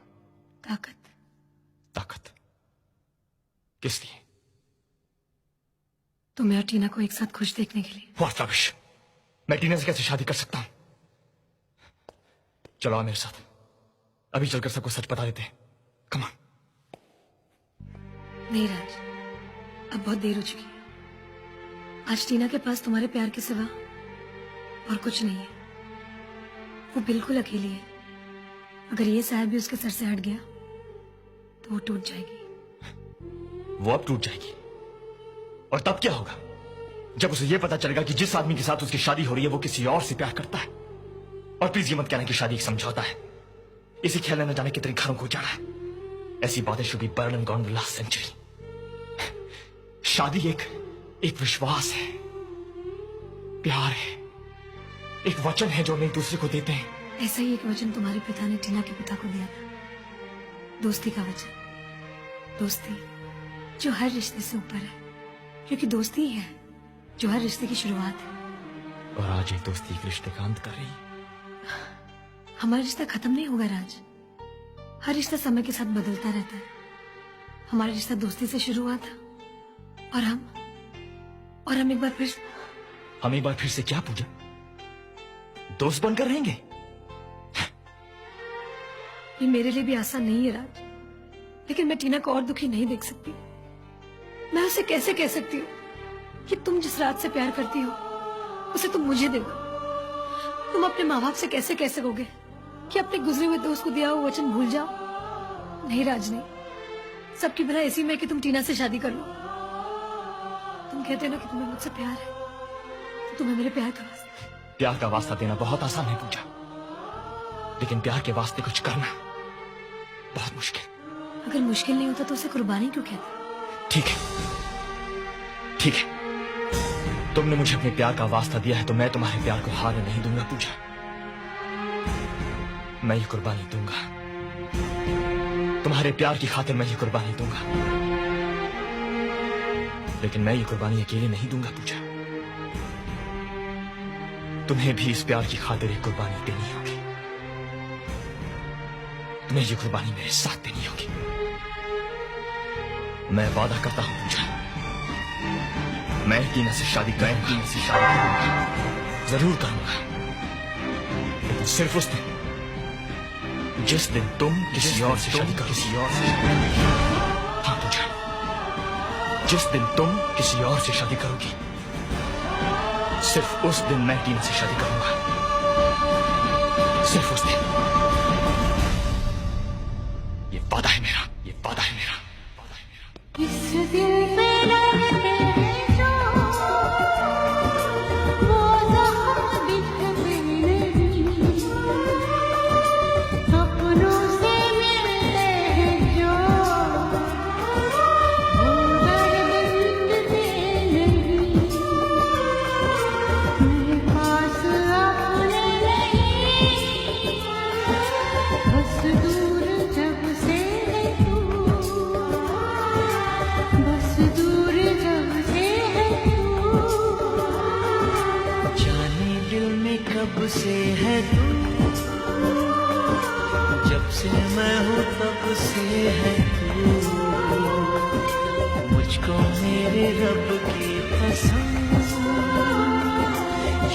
ताकत। ताकत? किस लिए? तुम्हें और टीना को एक साथ खुश देखने के लिए। What rubbish! मैं टीना से कैसे शादी कर सकता हूँ? चलो आओ मेरे साथ, अभी चलकर सबको सच बता देते हैं। Come on. नहीं राज, अब बहुत देर हो चुकी है। आज टीना के पास तुम्हारे प्यार के सिवा और कुछ नहीं है। वो बिल्कुल अकेली है। अगर ये साहब भी उसके सर से हट गया तो वो टूट जाएगी। वो अब टूट जाएगी और तब क्या होगा जब उसे ये पता चलेगा कि जिस आदमी के साथ उसकी शादी हो रही है वो किसी और से प्यार करता है। और प्लीज ये मत कहना कि शादी एक समझौता है। इसी ख्याल में न जाने कितने घरों को जाना है। ऐसी बातें should be burn and gone the last century. शादी एक विश्वास है, प्यार है, एक वचन है जो हम एक दूसरे को देते हैं। ऐसा ही एक वचन तुम्हारे पिता ने टीना के पिता को दिया था, दोस्ती का वचन। दोस्ती जो हर रिश्ते से ऊपर है, क्योंकि दोस्ती ही है जो हर रिश्ते की शुरुआत है। और आज ये दोस्ती एक रिश्ते का अंत कर रही है। हमारा रिश्ता खत्म नहीं होगा राज। हर रिश्ता समय के साथ बदलता रहता है। हमारा रिश्ता दोस्ती से शुरू हुआ था और हम एक बार फिर से क्या पूजा, दोस्त बनकर रहेंगे? ये मेरे लिए भी आसान नहीं है राज, लेकिन मैं टीना को और दुखी नहीं देख सकती। मैं उसे कैसे कह सकती हूँ कि तुम जिस रात से प्यार करती हो उसे तुम मुझे दे दो। तुम अपने माँ बाप से कैसे कह सकोगे कि अपने गुजरे हुए दोस्त को दिया हुआ वचन भूल जाओ? नहीं राज, नहीं। सबकी भला ऐसी में कि तुम टीना से शादी कर लो। तुम कहते हो ना कि तुम्हें मुझसे प्यार है, तो तुम्हें मेरे प्यार का वास्ता। प्यार का वास्ता देना बहुत आसान है पूजा, लेकिन प्यार के वास्ते कुछ करना बहुत मुश्किल। अगर मुश्किल नहीं होता तो उसे कुर्बानी क्यों कहते? ठीक है, तुमने मुझे अपने प्यार का वास्ता दिया है तो मैं तुम्हारे प्यार को हार नहीं दूंगा पूजा। मैं ये कुर्बानी दूंगा, तुम्हारे प्यार की खातिर मैं ये कुर्बानी दूंगा। लेकिन मैं ये कुर्बानी अकेले नहीं दूंगा पूजा। तुम्हें भी इस प्यार की खातिर एक कुर्बानी देनी होगी। तुम्हें ये कुर्बानी मेरे साथ देनी होगी। मैं वादा करता हूं पूजा, मैं टीना से शादी करूंगा, जरूर करूंगा, लेकिन सिर्फ उस दिन जिस दिन तुम किसी और से शादी करोगी। हाँ पूजा, जिस दिन तुम किसी और से शादी करोगी, सिर्फ उस दिन मैं टीना से शादी करूंगा। सिर्फ उस दिन। ये वादा है मेरा, ये वादा है मेरा। इस दिल पे लगते हैं जो वो जहाँ दिखते नहीं, अपनों से मिलते हैं जो वो दर्द मिटते नहीं। मेरे पास अपने नहीं, बस दूर जब से है तू, बस दूर जब से है तू। जाने दिल में कब से है तू, जब से मैं हूँ तब से है तू। मुझको मेरे रब की कसम,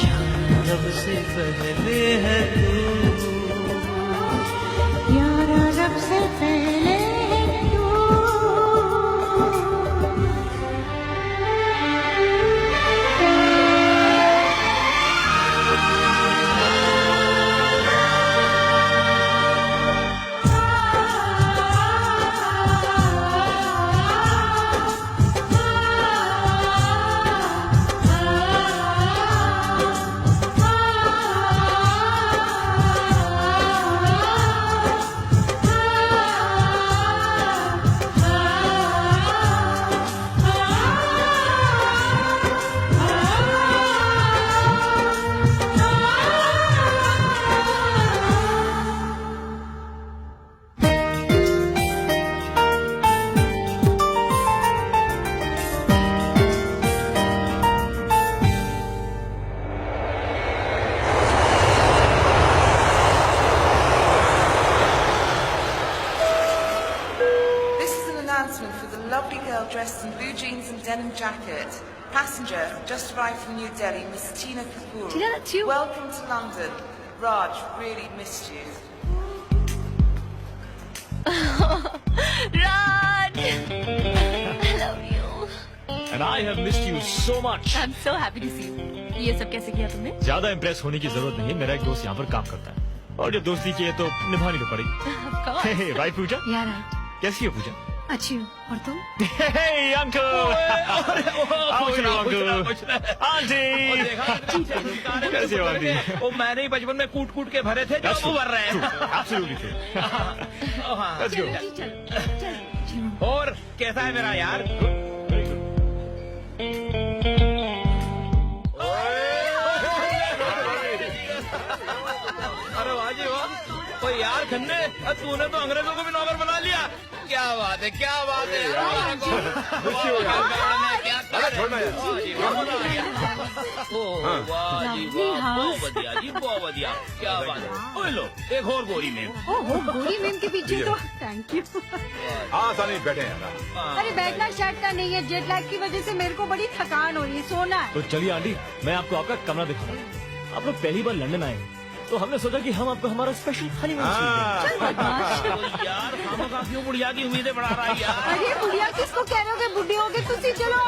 यार रब से पहले है तू। यारा रब से पहले है तू। This is an announcement for the lovely girl dressed in blue jeans and denim jacket. Passenger just arrived from New Delhi, Miss Tina Kapoor. Tina, that's you. Welcome to London. Raj really missed you. Raj, I love you. I and I have missed you so much. I'm so happy to see you. ये सब कैसे किया तुमने? ज्यादा impress होने की जरूरत नहीं है, मेरा एक दोस्त यहाँ पर काम करता है और जब दोस्ती की है तो निभानी तो पड़ेगी. Of course. राइट पूजा? यार कैसी है पूजा? अच्छी हूँ. और तुम? Hey uncle. How are you uncle? Auntie. कैसे हो आंटी? वो मैंने ही बचपन में कूट कूट के भरे थे जो वो भर रहे हैं. Absolutely true. Let's go. और कैसा है मेरा यार? अरे वाह जी वाह. ओ यार खन्ने, तूने तो अंग्रेजों को भी नौकर बना लिया. क्या बात है, क्या बात है यार. अरे छोड़ना यार. वाह जी वाह, बहुत बढ़िया जी, बहुत बढ़िया. क्या बात है. ओए लो, एक और गोरी में. ओहो, गोरी मैम के पीछे तो थैंक यू. हाँ सानी बैठे हैं ना. अरे बैठना शर्टना नहीं है, जेट लैग की वजह से मेरे को बड़ी थकान हो रही है, सोना है. तो चलिए आंटी, मैं आपको आपका कमरा दिखाऊंगा. आप लोग पहली बार लंदन आए हैं, तो हमने सोचा कि हम आपको हमारा स्पेशल हनीमून यार खामखा क्यों बुढ़िया की उम्मीदें बढ़ा रहा है यार. अरे बुढ़िया किसको कह रहे हो कि बुढ़ी हो गए, तुसी चलो.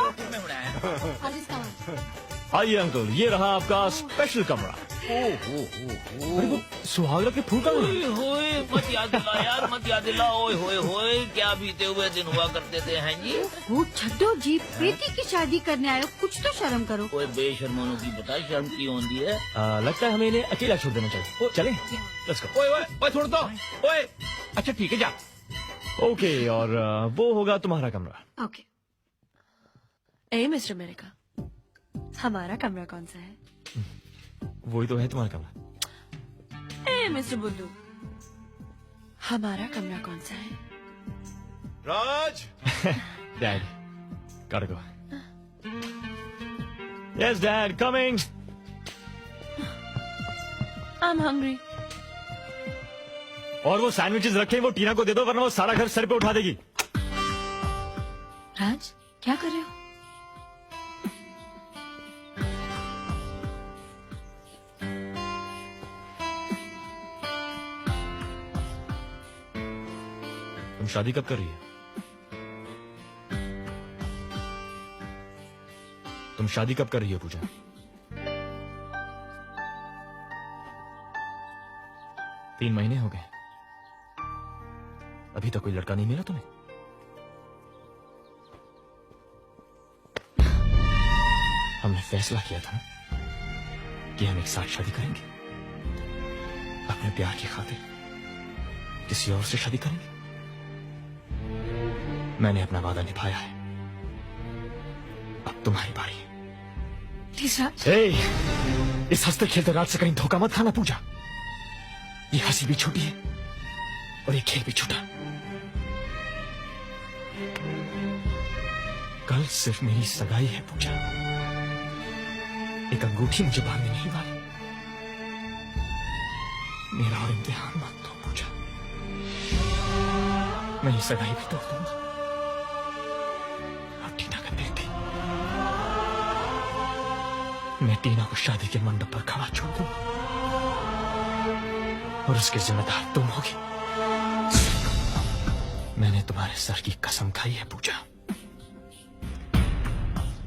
आइए अंकल, ये रहा आपका स्पेशल कमरा. अरे वो सुहागरा के फूल का होए मत याद दिला यार, मत याद दिला. ओए होए होए, क्या बीते हुए दिन हुआ करते थे हैं जी. वो छड्डो जी, बेटी की शादी करने आए हो, कुछ तो शर्म करो. ओए बेशर्मों की बता शर्म की होती है. लगता है हमें इन्हें अकेला छोड़ देना चाहिए. चले लेट्स गो. ओए ओए ओए छोड़ दो. ओए अच्छा ठीक है जा. ओके, और वो होगा तुम्हारा कमरा. ओके. ए मिस्टर अमेरिका, हमारा कमरा कौन सा है? वही तो है तुम्हारा कमरा. ए मिस्टर बुल्लू, हमारा कमरा कौन सा है? Raj. Dad, gotta go. Yes, Dad, coming. I'm hungry. और वो सैंडविचेस रखे वो टीना को दे दो, वरना वो सारा घर सर पे उठा देगी. राज, क्या कर रहे हो? तुम शादी कब कर रही है? तुम शादी कब कर रही हो पूजा? तीन महीने हो गए, अभी तक कोई लड़का नहीं मिला तुम्हें? हमने फैसला किया था कि हम एक साथ शादी करेंगे. अपने प्यार की खातिर किसी और से शादी करेंगे. मैंने अपना वादा निभाया है, अब तुम्हारी बारी है. प्लीज राज. इस हंसते खेलते रात से कहीं धोखा मत खाना पूजा. ये हंसी भी छोटी है और ये खेल भी छोटा. कल सिर्फ मेरी सगाई है पूजा. एक अंगूठी मुझे बांधने नहीं वाली. मेरा और इम्तिहान मत दो पूजा. मैं ये सगाई भी तोड़ दूंगा. अब टीना का दिल थी, मैं टीना को शादी के मंडप पर खड़ा छोड़ दूंगा और उसके जिम्मेदार तुम होगी. मैंने तुम्हारे सर की कसम खाई है पूजा.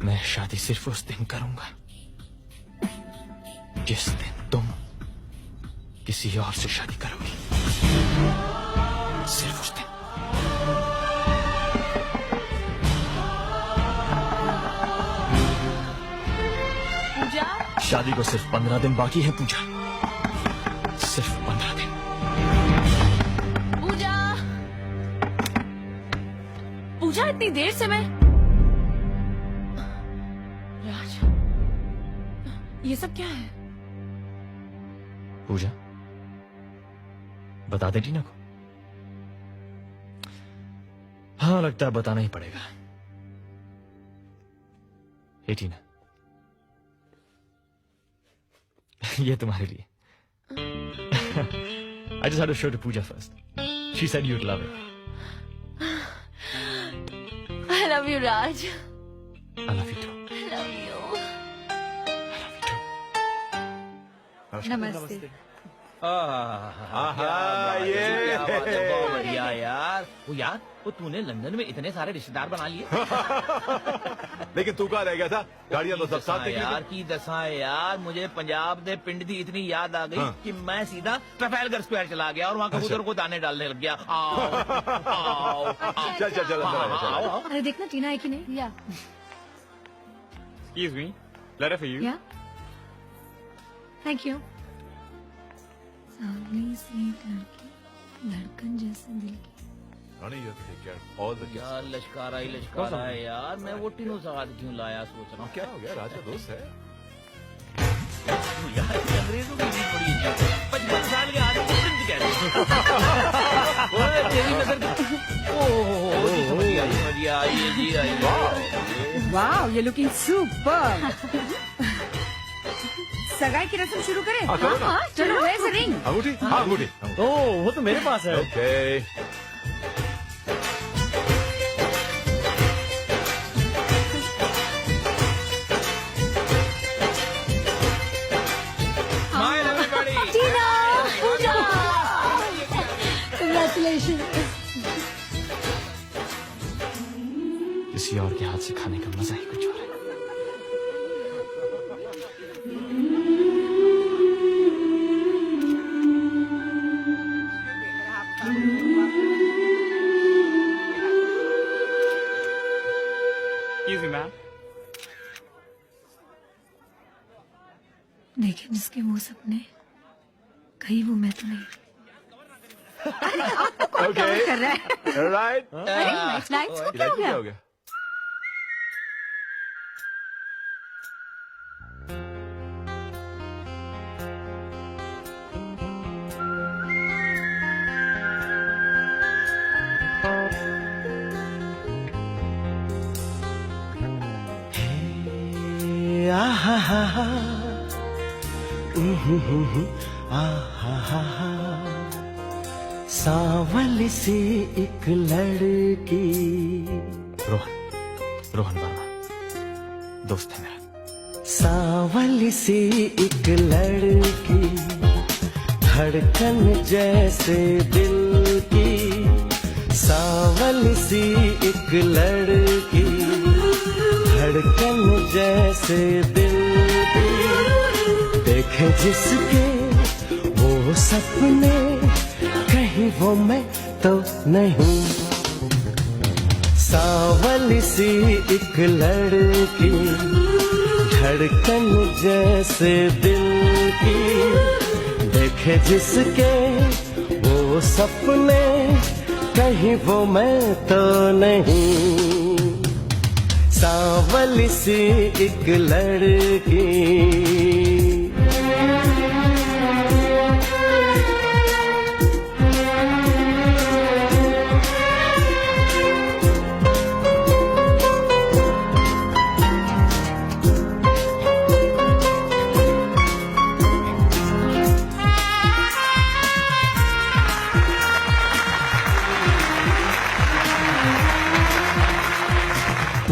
मैं शादी सिर्फ उस दिन करूंगा जिस दिन तुम किसी और से शादी करोगी. सिर्फ उस दिन. पूजा, शादी को सिर्फ 15 दिन बाकी है पूजा. सिर्फ 15 दिन. पूजा, पूजा इतनी देर से मैं. राज, ये सब क्या है? पूजा, बता दे टीना को. हाँ, लगता है बताना ही पड़ेगा. हे टीना, ये तुम्हारे लिए. I just had to show to Pooja first. She said you'd love it. I love you, Raj. I love you too. I love you. नमस्ते. ये बहुत बढ़िया यार। वो तूने लंदन में इतने सारे रिश्तेदार बना लिए। लेकिन तू कहाँ रह गया था? गाड़ियां तो सब साथ निकली यार की दशा यार, मुझे पंजाब दे पिंड दी इतनी याद आ गई कि मैं सीधा ट्रफेलगर स्क्वायर चला गया और वहाँ कबूतर को दाने डालने लग गया। आओ चल अरे देखना टीना है कि नहीं। या Excuse me, letter for you. या थैंक यू। सांवली सी लड़की, धड़कन जैसे दिल की। Ronnie, you have to take care of all the guests. यार लश्कारा ही लश्कारा है यार। मैं वो टीनों साथ क्यों लाया सोच रहा हूँ। क्या हो गया? राजा दोस्त है। यार अंग्रेजों की भी बड़ी इज्जत है। 55 साल के आदमी को प्रिंस कह रहे हैं। तेरी नजर समझ गया आइए जी आइए। Wow, you looking super. सगाई की रस्म शुरू करें? हाँ, करो ना। चलो, where's the ring? अंगूठी? हाँ, अंगूठी। ओह, वो तो मेरे पास है। Okay. Smile everybody. टीना, पूजा, congratulations। किसी और के हाथ से खाने का मजा ही कुछ और है। Excuse me, ma'am. देखे जिसके वो सपने, कहीं वो मैं तो नहीं। Okay. कर रहा है। All right. अरे नाइस, को क्या हो क्या गया? हो गया? सांवली सी एक लड़की। रोहन वर्मा दोस्त है मेरा। सांवली सी एक लड़की, धड़कन जैसे दिल की। सांवली सी एक लड़की, धड़कन जैसे दिल की। देखे जिसके वो सपने, कहीं वो मैं तो नहीं। सांवली सी एक लड़की, धड़कन जैसे दिल की। देखे जिसके वो सपने, कहीं वो मैं तो नहीं। सांवली सी एक लड़की।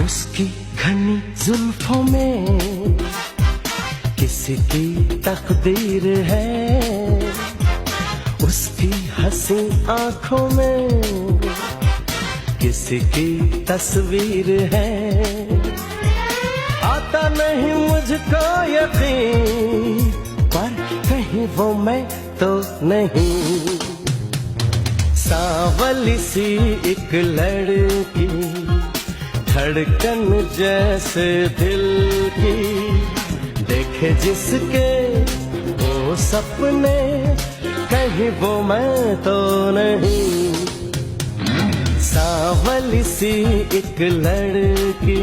उसकी घनी जुल्फों में किसी की तकदीर है। उसकी हंसी आंखों में किसी की तस्वीर है। आता नहीं मुझको यकीन, पर कहीं वो मैं तो नहीं। सांवली सी एक लड़की, धड़कन जैसे दिल की। देखे जिसके वो सपने, कहीं वो मैं तो नहीं। सांवली सी एक लड़की।